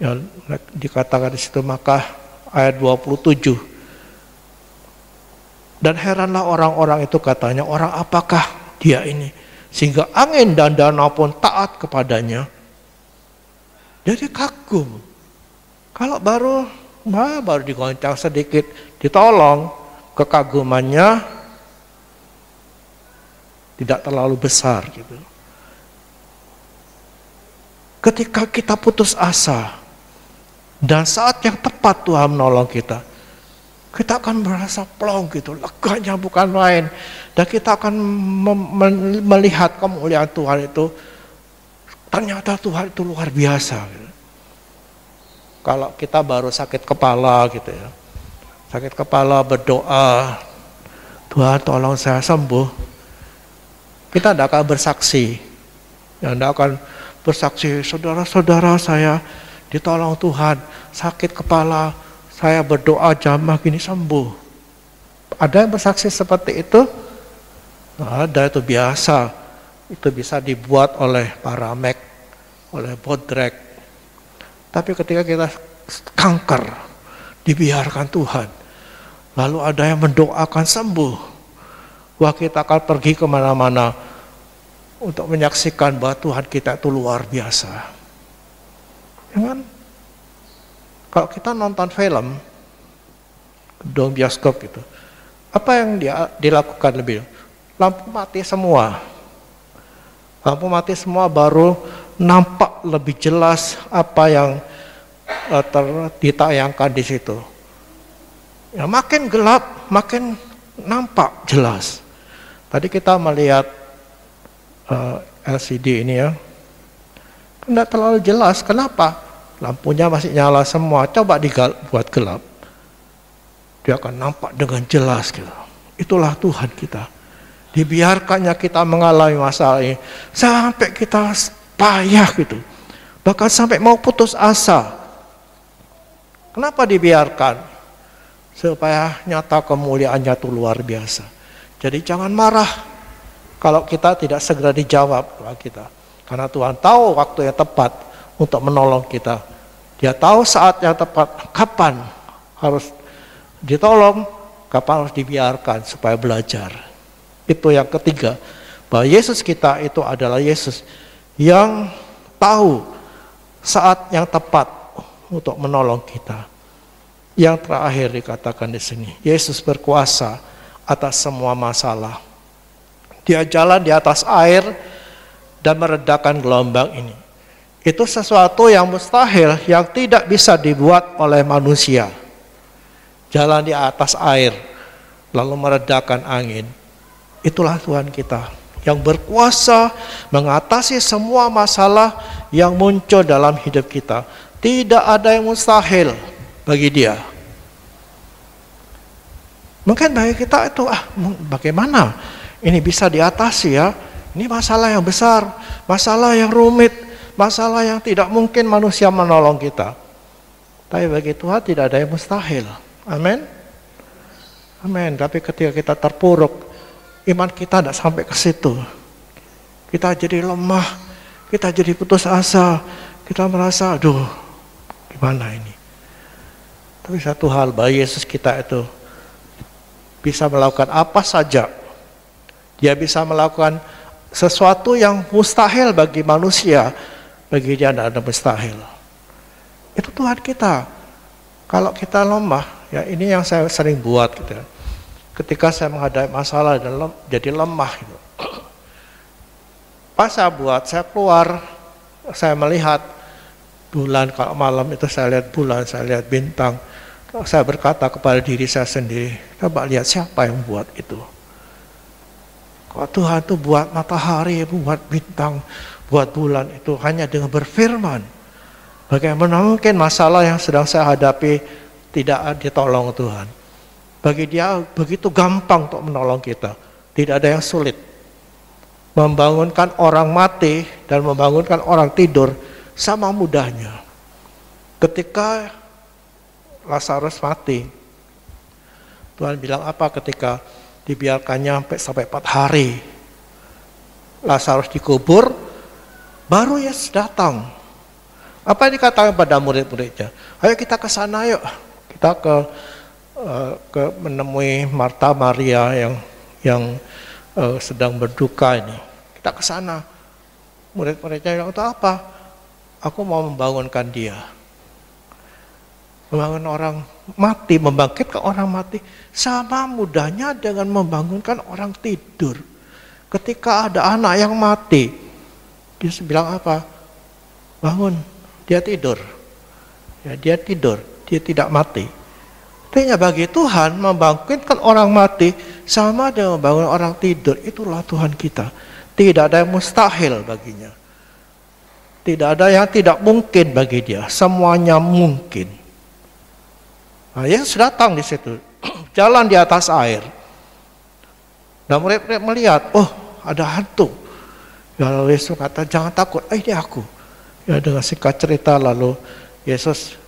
Ya, dikatakan di situ, maka ayat 27. Dan heranlah orang-orang itu, katanya, orang apakah dia ini sehingga angin dan danau pun taat kepadanya. Jadi kagum. Kalau baru digoncang sedikit, ditolong, kekagumannya tidak terlalu besar gitu. Ketika kita putus asa dan saat yang tepat Tuhan menolong kita akan merasa plong gitu, leganya bukan main, dan kita akan melihat kemuliaan Tuhan itu. Ternyata Tuhan itu luar biasa gitu. Kalau kita baru sakit kepala gitu ya, sakit kepala berdoa, Tuhan tolong saya sembuh, kita tidak akan bersaksi, ya tidak akan bersaksi, saudara-saudara saya ditolong Tuhan, sakit kepala, saya berdoa jamaah gini sembuh. Ada yang bersaksi seperti itu? Ada, itu biasa. Itu bisa dibuat oleh Paramek, oleh Bodrek. Tapi ketika kita kanker, dibiarkan Tuhan, lalu ada yang mendoakan sembuh, wah kita akan pergi kemana-mana untuk menyaksikan bahwa Tuhan kita itu luar biasa. Ya kan? Kalau kita nonton film, gedung bioskop gitu, Apa yang dilakukan lebih? Lampu mati semua. Lampu mati semua baru nampak lebih jelas apa yang ditayangkan di situ. Ya, makin gelap, makin nampak jelas. Tadi kita melihat LCD ini ya, tidak terlalu jelas. Kenapa? Lampunya masih nyala semua. Coba dibuat gelap, dia akan nampak dengan jelas gitu. Itulah Tuhan kita. Dibiarkannya kita mengalami masalah ini sampai kita payah gitu, bahkan sampai mau putus asa. Kenapa dibiarkan? Supaya nyata kemuliaannya itu luar biasa. Jadi jangan marah kalau kita tidak segera dijawab doa kita, karena Tuhan tahu waktu yang tepat untuk menolong kita. Dia tahu saat yang tepat, kapan harus ditolong, kapan harus dibiarkan supaya belajar. Itu yang ketiga, bahwa Yesus kita itu adalah Yesus yang tahu saat yang tepat untuk menolong kita. Yang terakhir dikatakan di sini, Yesus berkuasa atas semua masalah. Dia jalan di atas air dan meredakan gelombang ini. Itu sesuatu yang mustahil, yang tidak bisa dibuat oleh manusia. Jalan di atas air, lalu meredakan angin. Itulah Tuhan kita yang berkuasa mengatasi semua masalah yang muncul dalam hidup kita. Tidak ada yang mustahil bagi Dia. Mungkin bagi kita itu, bagaimana ini bisa diatasi ya? Ini masalah yang besar, masalah yang rumit, masalah yang tidak mungkin manusia menolong kita. Tapi bagi Tuhan tidak ada yang mustahil. Amin. Amin. Tapi ketika kita terpuruk, iman kita tidak sampai ke situ. Kita jadi lemah, kita jadi putus asa, kita merasa, aduh, gimana ini? Tapi satu hal, bahwa Yesus kita itu bisa melakukan apa saja. Dia bisa melakukan sesuatu yang mustahil bagi manusia, bagi Dia tidak ada mustahil. Itu Tuhan kita. Kalau kita lemah, ya ini yang saya sering buat gitu ya. Ketika saya menghadapi masalah dan jadi lemah gitu. Pas saya buat, saya keluar, saya melihat bulan, kalau malam itu saya lihat bulan, saya lihat bintang. Saya berkata kepada diri saya sendiri, coba lihat siapa yang buat itu. Kalau Tuhan itu buat matahari, buat bintang, buat bulan itu hanya dengan berfirman. Bagaimana mungkin masalah yang sedang saya hadapi tidak ditolong Tuhan. Bagi Dia begitu gampang untuk menolong kita. Tidak ada yang sulit. Membangunkan orang mati dan membangunkan orang tidur sama mudahnya. Ketika Lazarus mati, Tuhan bilang apa ketika dibiarkannya sampai 4 hari? Lazarus dikubur, baru Yesus datang. Apa yang dikatakan pada murid-muridnya? Ayo kita ke sana yuk. Kita ke menemui Marta Maria yang sedang berduka ini. Kita ke sana. Murid-muridnya bilang, itu apa? Aku mau membangunkan dia. Membangun orang mati, membangkitkan orang mati sama mudahnya dengan membangunkan orang tidur. Ketika ada anak yang mati, dia bilang apa? Bangun, dia tidur. Ya, dia tidur, dia tidak mati. Artinya bagi Tuhan membangkitkan orang mati sama dengan membangun orang tidur. Itulah Tuhan kita. Tidak ada yang mustahil baginya. Tidak ada yang tidak mungkin bagi Dia. Semuanya mungkin. Nah, Yesus datang di situ, jalan di atas air. Dan murid-murid melihat, oh ada hantu. Lalu Yesus kata, jangan takut, ini aku. Ya, dengan singkat cerita lalu Yesus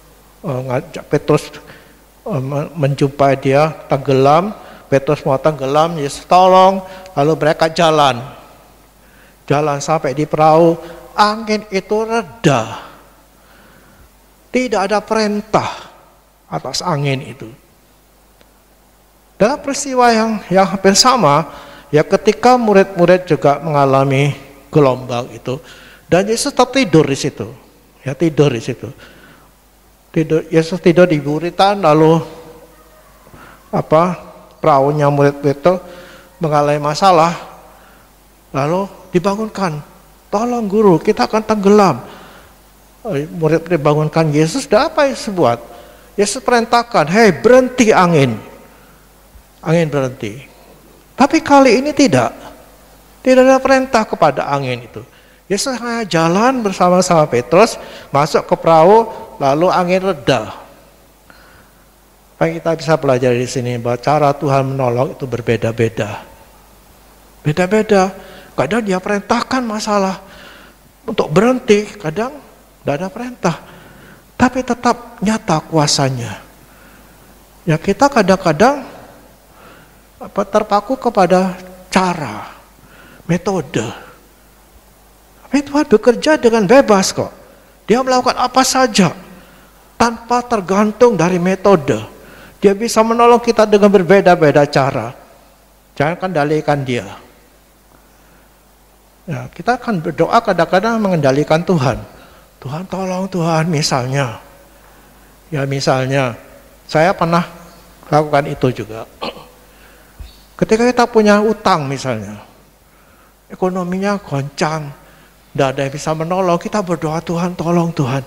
ngajak Petrus menjumpai dia tenggelam. Petrus mau tenggelam, Yesus tolong. Lalu mereka jalan sampai di perahu. Angin itu reda. Tidak ada perintah atas angin itu. Dalam peristiwa yang hampir sama, ya ketika murid-murid juga mengalami gelombang itu, dan Yesus tertidur di situ. Ya tidur di situ. Yesus tidur di buritan, lalu perahunya murid itu mengalami masalah, lalu dibangunkan, tolong guru, kita akan tenggelam. Murid dibangunkan Yesus, dan apa Yesus buat? Yesus perintahkan, hei berhenti angin. Angin berhenti. Tapi kali ini tidak ada perintah kepada angin itu. Yesus hanya jalan bersama-sama Petrus, masuk ke perahu, lalu angin reda. Apa yang kita bisa pelajari di sini, bahwa cara Tuhan menolong itu berbeda-beda. Beda-beda. Kadang dia perintahkan masalah untuk berhenti, kadang tidak ada perintah. Tapi tetap nyata kuasanya. Ya kita kadang-kadang terpaku kepada cara, metode. Tapi Tuhan bekerja dengan bebas kok. Dia melakukan apa saja tanpa tergantung dari metode. Dia bisa menolong kita dengan berbeda-beda cara. Jangan kendalikan dia. Ya, kita akan berdoa kadang-kadang mengendalikan Tuhan. Tuhan tolong Tuhan, misalnya. Ya misalnya, saya pernah lakukan itu juga. Ketika kita punya utang misalnya, ekonominya goncang, tidak ada yang bisa menolong, kita berdoa, Tuhan tolong Tuhan.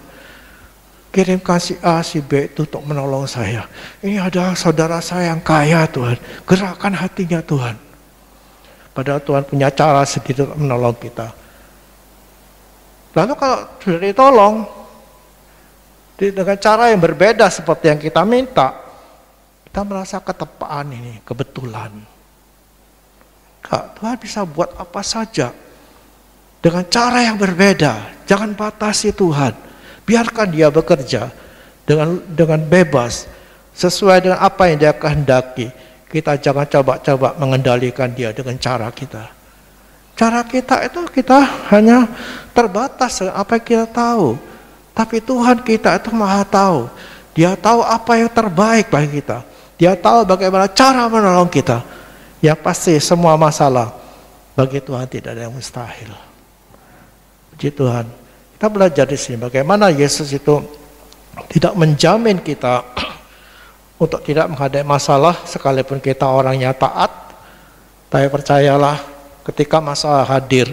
Kirimkan si A, si B itu untuk menolong saya. Ini ada saudara saya yang kaya Tuhan, gerakkan hatinya Tuhan. Padahal Tuhan punya cara sendiri untuk menolong kita. Lalu kalau sudah ditolong, dengan cara yang berbeda seperti yang kita minta, kita merasa ketepaan ini, kebetulan. Tuhan bisa buat apa saja dengan cara yang berbeda. Jangan batasi Tuhan. Biarkan dia bekerja dengan bebas, sesuai dengan apa yang dia kehendaki. Kita jangan coba-coba mengendalikan dia dengan cara kita. Cara kita itu kita hanya terbatas dengan apa yang kita tahu. Tapi Tuhan kita itu maha tahu. Dia tahu apa yang terbaik bagi kita. Dia tahu bagaimana cara menolong kita. Yang pasti semua masalah bagi Tuhan tidak ada yang mustahil. Puji Tuhan. Kita belajar di sini bagaimana Yesus itu tidak menjamin kita untuk tidak menghadapi masalah sekalipun kita orangnya taat. Tapi percayalah, ketika masalah hadir,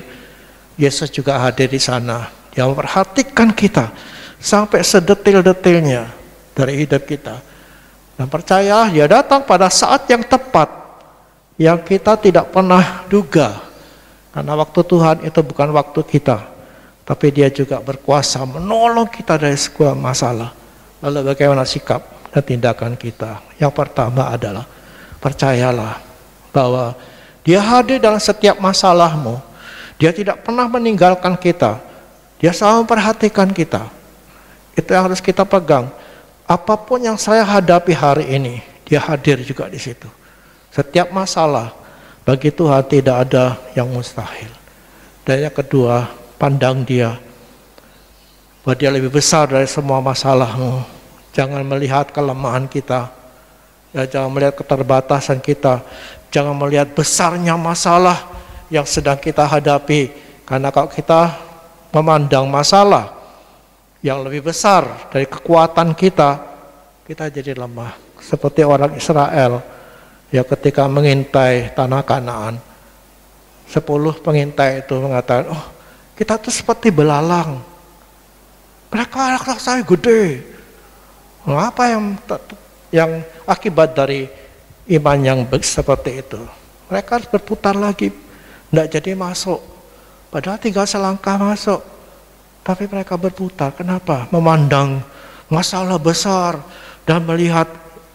Yesus juga hadir di sana. Dia memperhatikan kita sampai sedetil-detilnya dari hidup kita. Dan percayalah, dia datang pada saat yang tepat, yang kita tidak pernah duga. Karena waktu Tuhan itu bukan waktu kita, tapi dia juga berkuasa menolong kita dari sebuah masalah. Lalu bagaimana sikap dan tindakan kita? Yang pertama adalah, percayalah bahwa dia hadir dalam setiap masalahmu. Dia tidak pernah meninggalkan kita. Dia selalu memperhatikan kita. Itu yang harus kita pegang. Apapun yang saya hadapi hari ini, dia hadir juga di situ. Setiap masalah, bagi Tuhan tidak ada yang mustahil. Dan yang kedua, pandang dia. Bahwa dia lebih besar dari semua masalahmu. Jangan melihat kelemahan kita. Ya, jangan melihat keterbatasan kita. Jangan melihat besarnya masalah yang sedang kita hadapi. Karena kalau kita memandang masalah yang lebih besar dari kekuatan kita, kita jadi lemah. Seperti orang Israel ya ketika mengintai tanah Kanaan. 10 pengintai itu mengatakan, oh kita tuh seperti belalang. Mereka raksasa gede. Apa yang akibat dari iman yang seperti itu? Mereka harus berputar lagi, tidak jadi masuk. Padahal tinggal selangkah masuk. Tapi mereka berputar. Kenapa? Memandang masalah besar dan melihat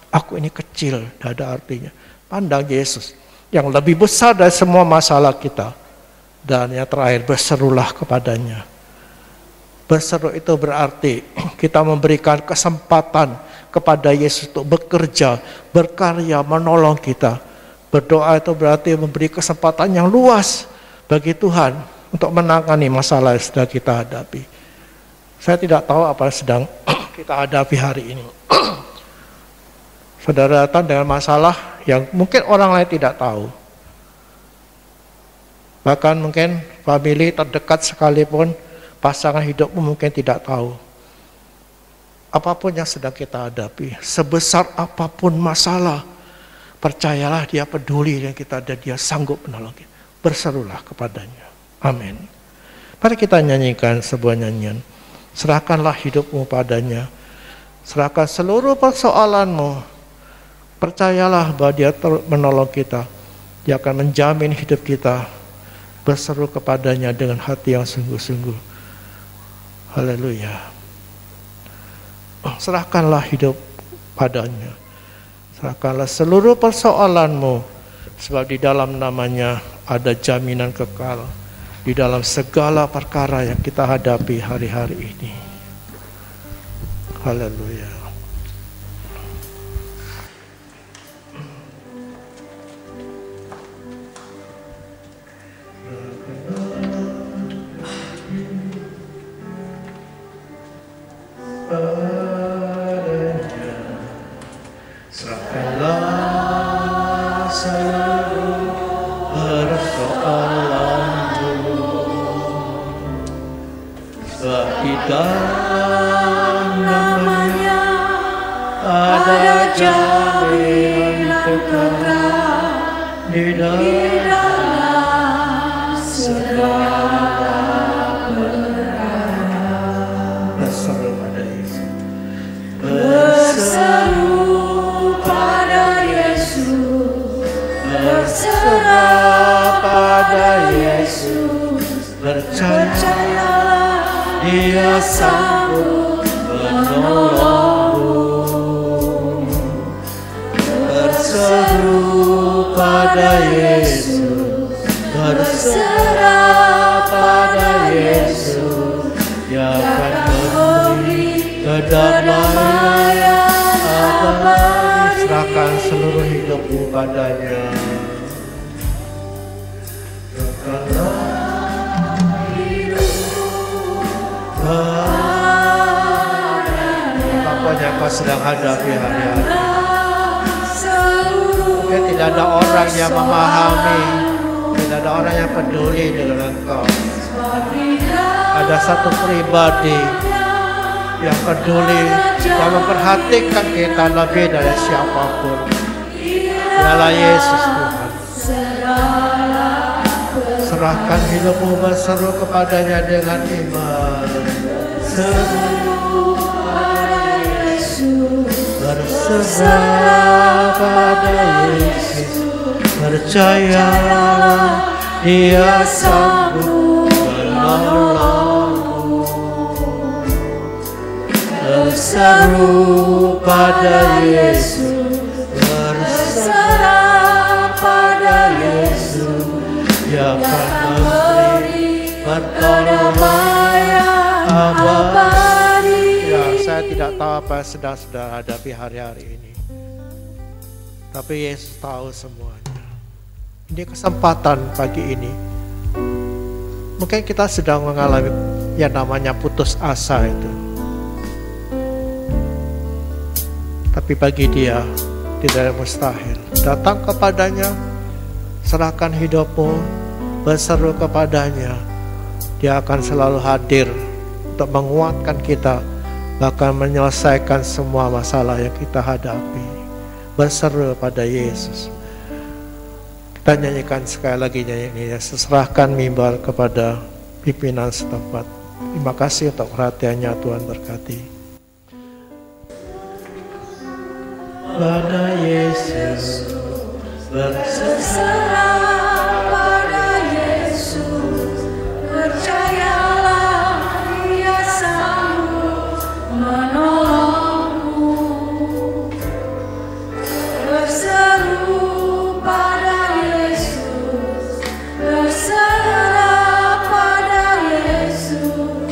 aku ini kecil, tidak ada artinya. Pandang Yesus yang lebih besar dari semua masalah kita. Dan yang terakhir, berserulah kepadanya. Berseru itu berarti kita memberikan kesempatan kepada Yesus untuk bekerja, berkarya, menolong kita. Berdoa itu berarti memberi kesempatan yang luas bagi Tuhan untuk menangani masalah yang sedang kita hadapi. Saya tidak tahu apa yang sedang kita hadapi hari ini. Saudara datang dengan masalah yang mungkin orang lain tidak tahu. Bahkan mungkin famili terdekat sekalipun, pasangan hidupmu mungkin tidak tahu. Apapun yang sedang kita hadapi, sebesar apapun masalah, Percayalah dia peduli dengan kita dan dia sanggup menolong kita. Berserulah kepadanya. Amin. Mari kita nyanyikan sebuah nyanyian. Serahkanlah hidupmu padanya. Serahkan seluruh persoalanmu. Percayalah bahwa dia menolong kita. Dia akan menjamin hidup kita. Berseru kepadanya dengan hati yang sungguh-sungguh. Haleluya. Serahkanlah hidup padanya. Serahkanlah seluruh persoalanmu. Sebab di dalam namanya ada jaminan kekal. Di dalam segala perkara yang kita hadapi hari-hari ini. Haleluya. Serahkanlah seluruh persoalanmu. Sebab di dalam namanya ada jaminan kekal di dalam segala perkara. Berseru pada Yesus. Berseru pada Yesus. Berserah pada Yesus. Percayalah Dia sanggup menolongmu. Berseru pada Yesus. Berserah pada Yesus. Dia akan memberi kedamaian abadi. Serahkan seluruh hidupmu padanya. Apapun yang kau sedang hadapi hari-hari, mungkin tidak ada orang yang memahami, tidak ada orang yang peduli dengan engkau. Ada satu pribadi yang peduli, yang memperhatikan kita lebih dari siapapun. Dialah Yesus Tuhan. Serahkan hidupmu, berseru kepadanya dengan iman. Seru pada Yesus. Berserah pada Yesus. Percayalah Dia sanggup menolongmu. Berseru pada Yesus. Berserah pada Yesus. Dia akan memberi perdamaian abadi. Ya, saya tidak tahu apa yang sedang saudara hadapi hari-hari ini, tapi Yesus tahu semuanya. Ini kesempatan pagi ini. Mungkin kita sedang mengalami yang namanya putus asa itu, tapi bagi Dia tidak ada mustahil. Datang kepadanya, serahkan hidupmu, berseru kepadanya. Dia akan selalu hadir untuk menguatkan kita, bahkan menyelesaikan semua masalah yang kita hadapi. Berseru pada Yesus. Kita nyanyikan sekali lagi nyanyi ini, serahkan mimbar kepada pimpinan setempat. Terima kasih untuk perhatiannya, Tuhan berkati. Pada Yesus berserah pada Yesus, percayalah Dia sanggup menolongmu. Berseru pada Yesus, berserah pada Yesus.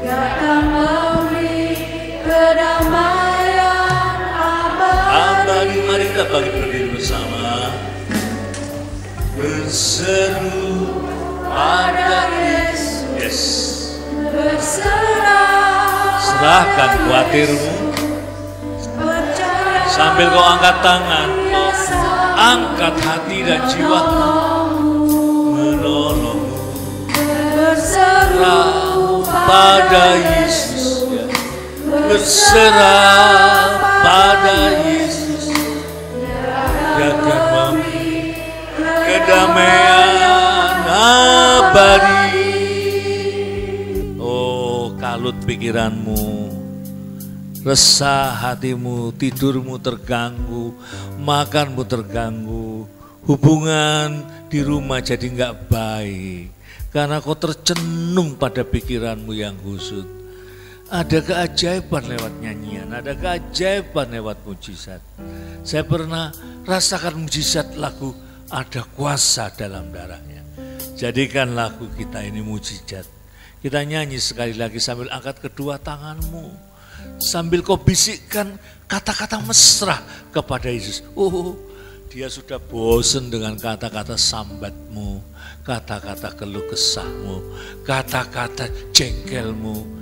Dia akan memberi kedamaian abadi. Mari kita berdiri bersama. Berseru pada Yesus. Berserah. Serahkan khawatirmu. Sambil kau angkat tangan, kau angkat hati dan jiwa. Menolongmu. Berserah pada Yesus. Berserah pada Yesus. Dia akan memberi kedamaian abadi. Oh, kalut pikiranmu, resah hatimu, tidurmu terganggu, makanmu terganggu, hubungan di rumah jadi nggak baik karena kau tercenung pada pikiranmu yang kusut. Ada keajaiban lewat nyanyian, ada keajaiban lewat mujizat. Saya pernah rasakan mujizat lagu Ada Kuasa Dalam Darahnya. Jadikan lagu kita ini mujizat. Kita nyanyi sekali lagi sambil angkat kedua tanganmu, sambil kau bisikkan kata-kata mesra kepada Yesus. Oh, dia sudah bosan dengan kata-kata sambatmu, kata-kata keluh kesahmu, kata-kata jengkelmu.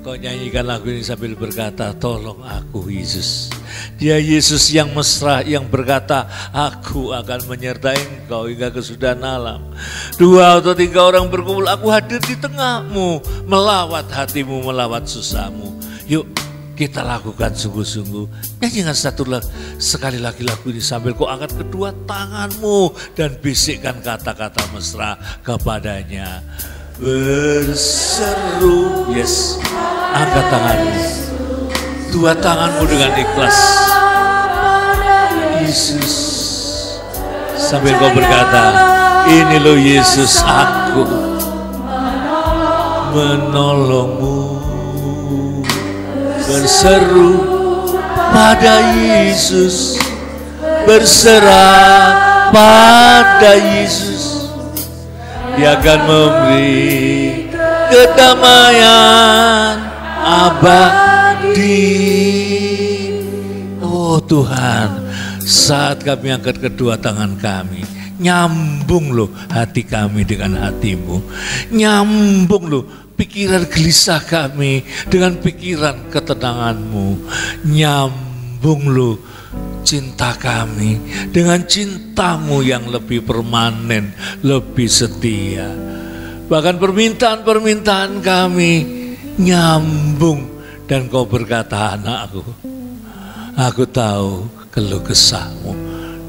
Kau nyanyikan lagu ini sambil berkata, tolong aku Yesus. Dia Yesus yang mesra, yang berkata, aku akan menyertai engkau hingga kesudahan alam. 2 atau 3 orang berkumpul, aku hadir di tengahmu, melawat hatimu, melawat susahmu. Yuk kita lakukan sungguh-sungguh. Nyanyikan sekali lagi lagu ini sambil kau angkat kedua tanganmu dan bisikkan kata-kata mesra kepadanya. Berseru, yes, angkat tanganmu, 2 tanganmu dengan ikhlas. Yesus, sambil kau berkata, ini loh Yesus, aku menolongmu. Berseru pada Yesus, berserah pada Yesus. Dia akan memberi kedamaian abadi. Oh Tuhan, saat kami angkat kedua tangan kami, nyambung loh hati kami dengan hatimu. Nyambung loh pikiran gelisah kami dengan pikiran ketenanganmu. Nyambung loh cinta kami dengan cintamu yang lebih permanen, lebih setia. Bahkan permintaan-permintaan kami nyambung dan kau berkata, anakku, aku tahu keluh kesahmu.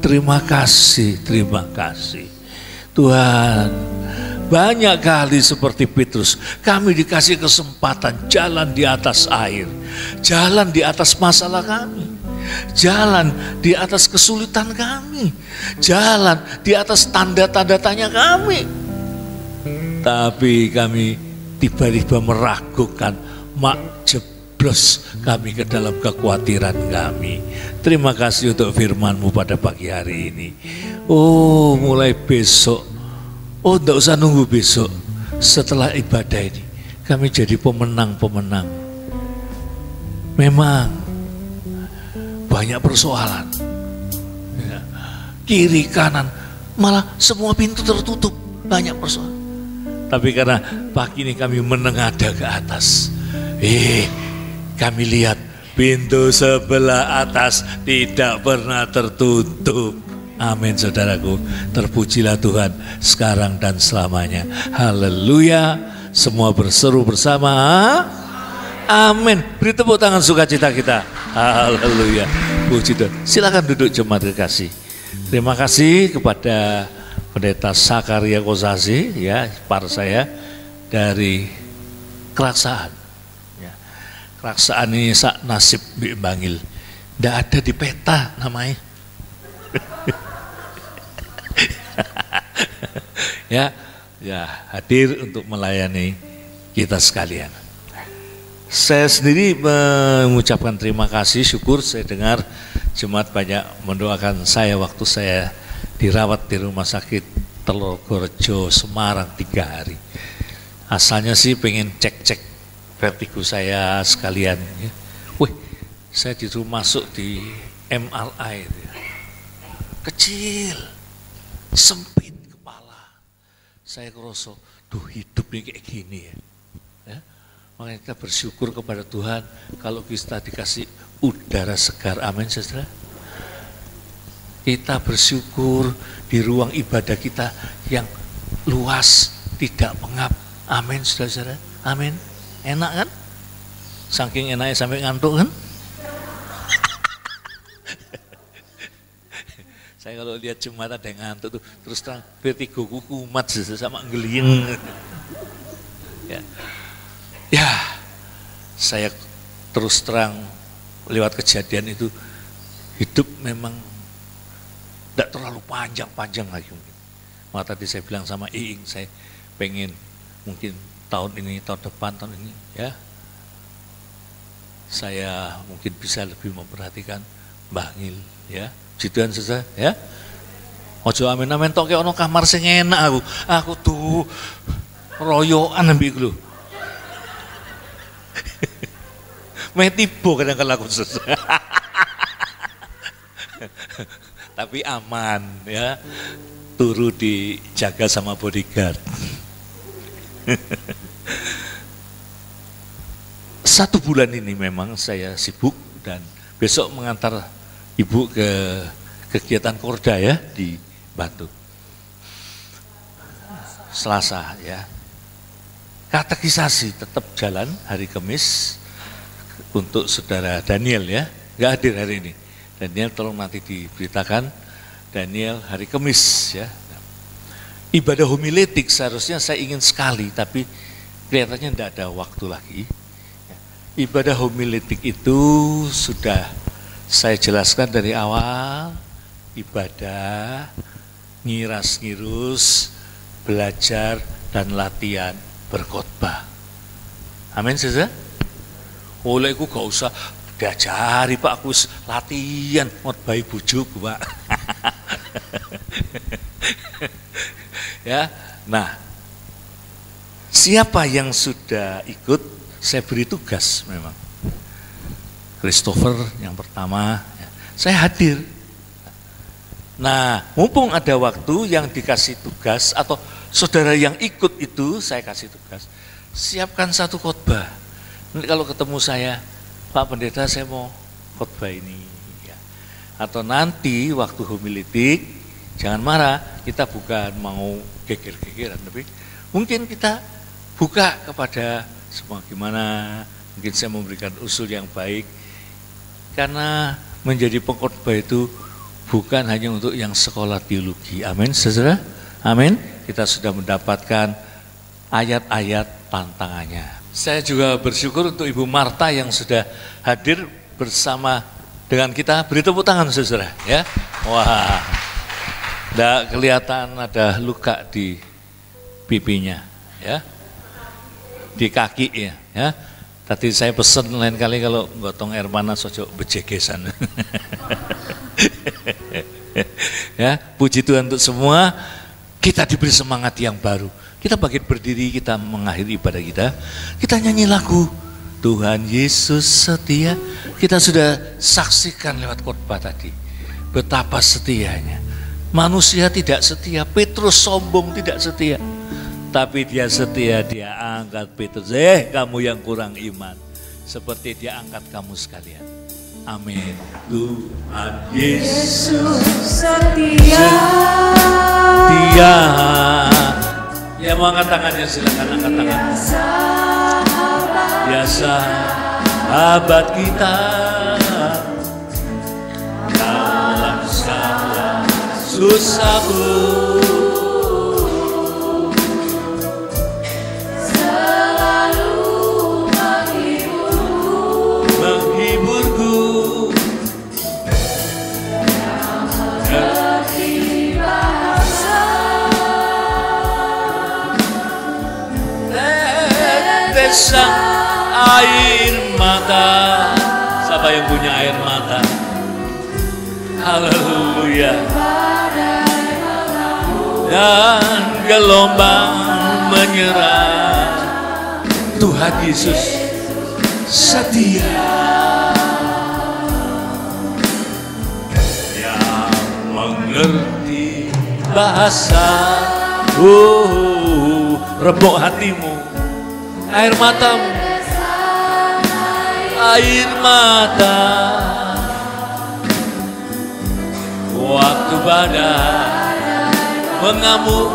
Terima kasih Tuhan. Banyak kali seperti Petrus, kami dikasih kesempatan jalan di atas air, jalan di atas masalah kami, jalan di atas kesulitan kami, jalan di atas tanda-tanda tanya kami. Tapi kami tiba-tiba meragukan, jeblos kami ke dalam kekhawatiran kami. Terima kasih untuk firman-Mu pada pagi hari ini. Oh, mulai besok, oh tidak usah nunggu besok, setelah ibadah ini kami jadi pemenang-pemenang. Memang banyak persoalan, ya, kiri kanan malah semua pintu tertutup, banyak persoalan. Tapi karena pagi ini kami menengadah ke atas, kami lihat pintu sebelah atas tidak pernah tertutup. Amin saudaraku, terpujilah Tuhan sekarang dan selamanya. Haleluya. Semua berseru bersama, amin. Beri tepuk tangan sukacita kita. Haleluya. Puji Tuhan. Silakan duduk jemaat kekasih. Terima kasih kepada Pendeta Sakaria Kosasi, ya, par saya dari Keraksaan. Ya. Keraksaan ini sak nasib Bangil. Tidak ada di peta namanya. Ya, hadir untuk melayani kita sekalian. Saya sendiri mengucapkan terima kasih, syukur saya dengar jemaat banyak mendoakan saya waktu saya dirawat di rumah sakit Telogorjo Semarang 3 hari. Asalnya sih pengen cek-cek vertigo saya sekalian. Ya. Saya disuruh masuk di MRI, ya. Kecil, sempit kepala. Saya kerasa, hidup ini kayak gini ya. Makanya kita bersyukur kepada Tuhan kalau kita dikasih udara segar. Amin saudara. Kita bersyukur di ruang ibadah kita yang luas, tidak pengap. Amin saudara-saudara. Amin. Enak kan? Saking enaknya sampai ngantuk kan? Saya kalau lihat Jumat ada yang ngantuk tuh, terus terang vertigo kumat sama ngeliyeng. Ya, saya terus terang lewat kejadian itu, hidup memang tidak terlalu panjang-panjang lagi mungkin. Maka tadi saya bilang sama Iing, saya pengen mungkin tahun ini, tahun depan, tahun ini ya, saya mungkin bisa lebih memperhatikan Mbah Ngil ya. Jiduan saja ya. Ojo amin-amin tok ono kamar sing enak aku. Aku tuh royokan ambek lho. Meh tiba kadang-kadang aku susah. Tapi aman ya. Turu dijaga sama bodyguard. 1 bulan ini memang saya sibuk dan besok mengantar Ibu ke kegiatan Korda ya di Batu. Selasa ya. Katekisasi tetap jalan hari Kamis untuk saudara Daniel ya. Nggak hadir hari ini. Daniel tolong nanti diberitakan Daniel hari Kamis ya. Ibadah homiletik seharusnya saya ingin sekali tapi kelihatannya tidak ada waktu lagi. Ibadah homiletik itu sudah saya jelaskan dari awal, ibadah, ngiras-ngirus, belajar, dan latihan berkhotbah. Amin, saudara? Oleh itu gak usah diajari Pak, aku latihan, khotbah bujuk Pak. Ya, nah, siapa yang sudah ikut, saya beri tugas memang. Christopher yang pertama, ya. Saya hadir. Nah, mumpung ada waktu yang dikasih tugas atau saudara yang ikut itu saya kasih tugas, siapkan 1 khotbah. Nanti kalau ketemu saya, Pak Pendeta saya mau khotbah ini. Ya. Atau nanti waktu homiletik, jangan marah, kita bukan mau geger-gegeran, tapi mungkin kita buka kepada semua gimana, mungkin saya memberikan usul yang baik. Karena menjadi pengkhotbah itu bukan hanya untuk yang sekolah teologi. Amin, saudara? Amin. Kita sudah mendapatkan ayat-ayat tantangannya. Saya juga bersyukur untuk Ibu Marta yang sudah hadir bersama dengan kita. Beri tepuk tangan, saudara. Ya, wah, tidak kelihatan ada luka di pipinya, ya, di kaki ya. Tadi saya pesen lain kali kalau gotong air panas ojo bejegesan. Ya, puji Tuhan untuk semua. Kita diberi semangat yang baru. Kita bangkit berdiri, kita mengakhiri ibadah kita. Kita nyanyi lagu Tuhan Yesus setia. Kita sudah saksikan lewat khotbah tadi betapa setianya. Manusia tidak setia, Petrus sombong tidak setia. Tapi dia setia, dia angkat Petrus. Kamu yang kurang iman. Seperti dia angkat kamu sekalian. Amin. Tuhan Yesus setia. Setia. Ya mau angkat tangannya, silakan angkat tangan. Ya sahabat kita. Dalam segala susahku. Air mata. Siapa yang punya air mata? Haleluya. Dan gelombang menyerah. Tuhan Yesus setia. Yang mengerti bahasa. Rebok hatimu. Air matamu, air mata, waktu badai mengamuk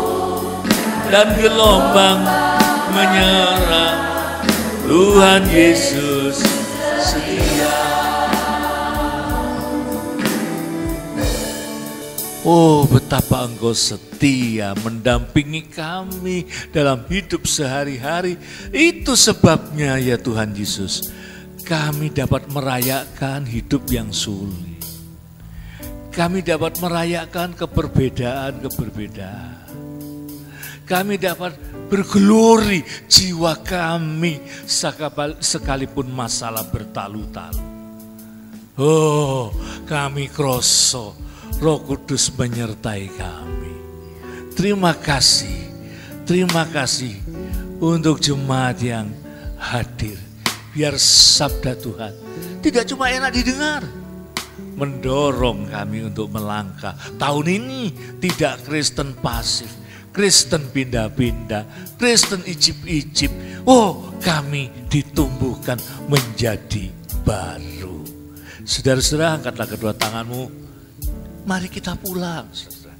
dan gelombang menyerang, Tuhan Yesus setia. Oh, betapa Engkau setia mendampingi kami dalam hidup sehari-hari. Itu sebabnya ya Tuhan Yesus, kami dapat merayakan hidup yang sulit. Kami dapat merayakan keberbedaan-keberbedaan. Kami dapat bergelori jiwa kami sekalipun masalah bertalu-talu. Oh, kami kroso Roh Kudus menyertai kami. Terima kasih untuk jemaat yang hadir. Biar sabda Tuhan tidak cuma enak didengar, mendorong kami untuk melangkah. Tahun ini tidak Kristen pasif, Kristen pindah-pindah, Kristen icip-icip. Oh, kami ditumbuhkan menjadi baru. Saudara-saudara, angkatlah kedua tanganmu. Mari kita pulang, saudara.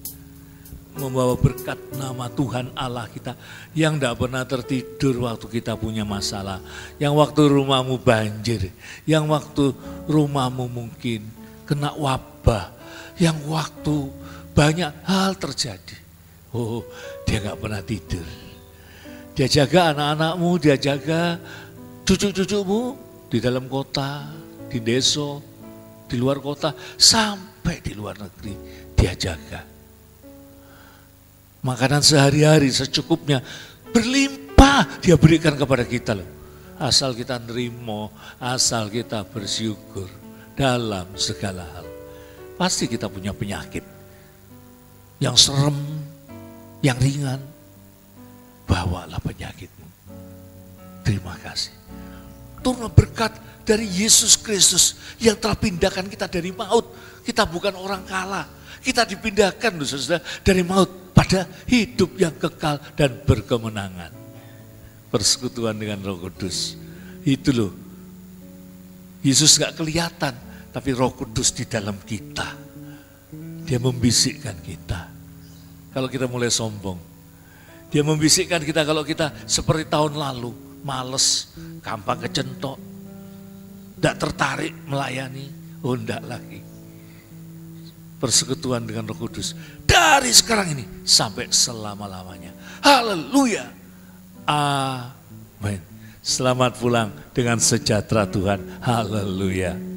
Membawa berkat nama Tuhan Allah kita yang tidak pernah tertidur waktu kita punya masalah. Yang waktu rumahmu banjir, yang waktu rumahmu mungkin kena wabah, yang waktu banyak hal terjadi. Oh, dia nggak pernah tidur. Dia jaga anak-anakmu, dia jaga cucu-cucumu di dalam kota, di desa, di luar kota, sampai di luar negeri dia jaga. Makanan sehari-hari secukupnya berlimpah dia berikan kepada kita loh. Asal kita nerimo, asal kita bersyukur dalam segala hal. Pasti kita punya penyakit yang serem, yang ringan. Bawalah penyakitmu. Terima kasih. Turun berkat dari Yesus Kristus yang telah pindahkan kita dari maut. Kita bukan orang kalah. Kita dipindahkan saudara, dari maut pada hidup yang kekal dan berkemenangan. Persekutuan dengan Roh Kudus. Itu loh. Yesus gak kelihatan, tapi Roh Kudus di dalam kita. Dia membisikkan kita. Kalau kita mulai sombong. Dia membisikkan kita kalau kita seperti tahun lalu. Males, gampang kecentok, tidak tertarik melayani, enggak lagi. Persekutuan dengan Roh Kudus dari sekarang ini sampai selama-lamanya. Haleluya. Amin. Selamat pulang dengan sejahtera Tuhan. Haleluya.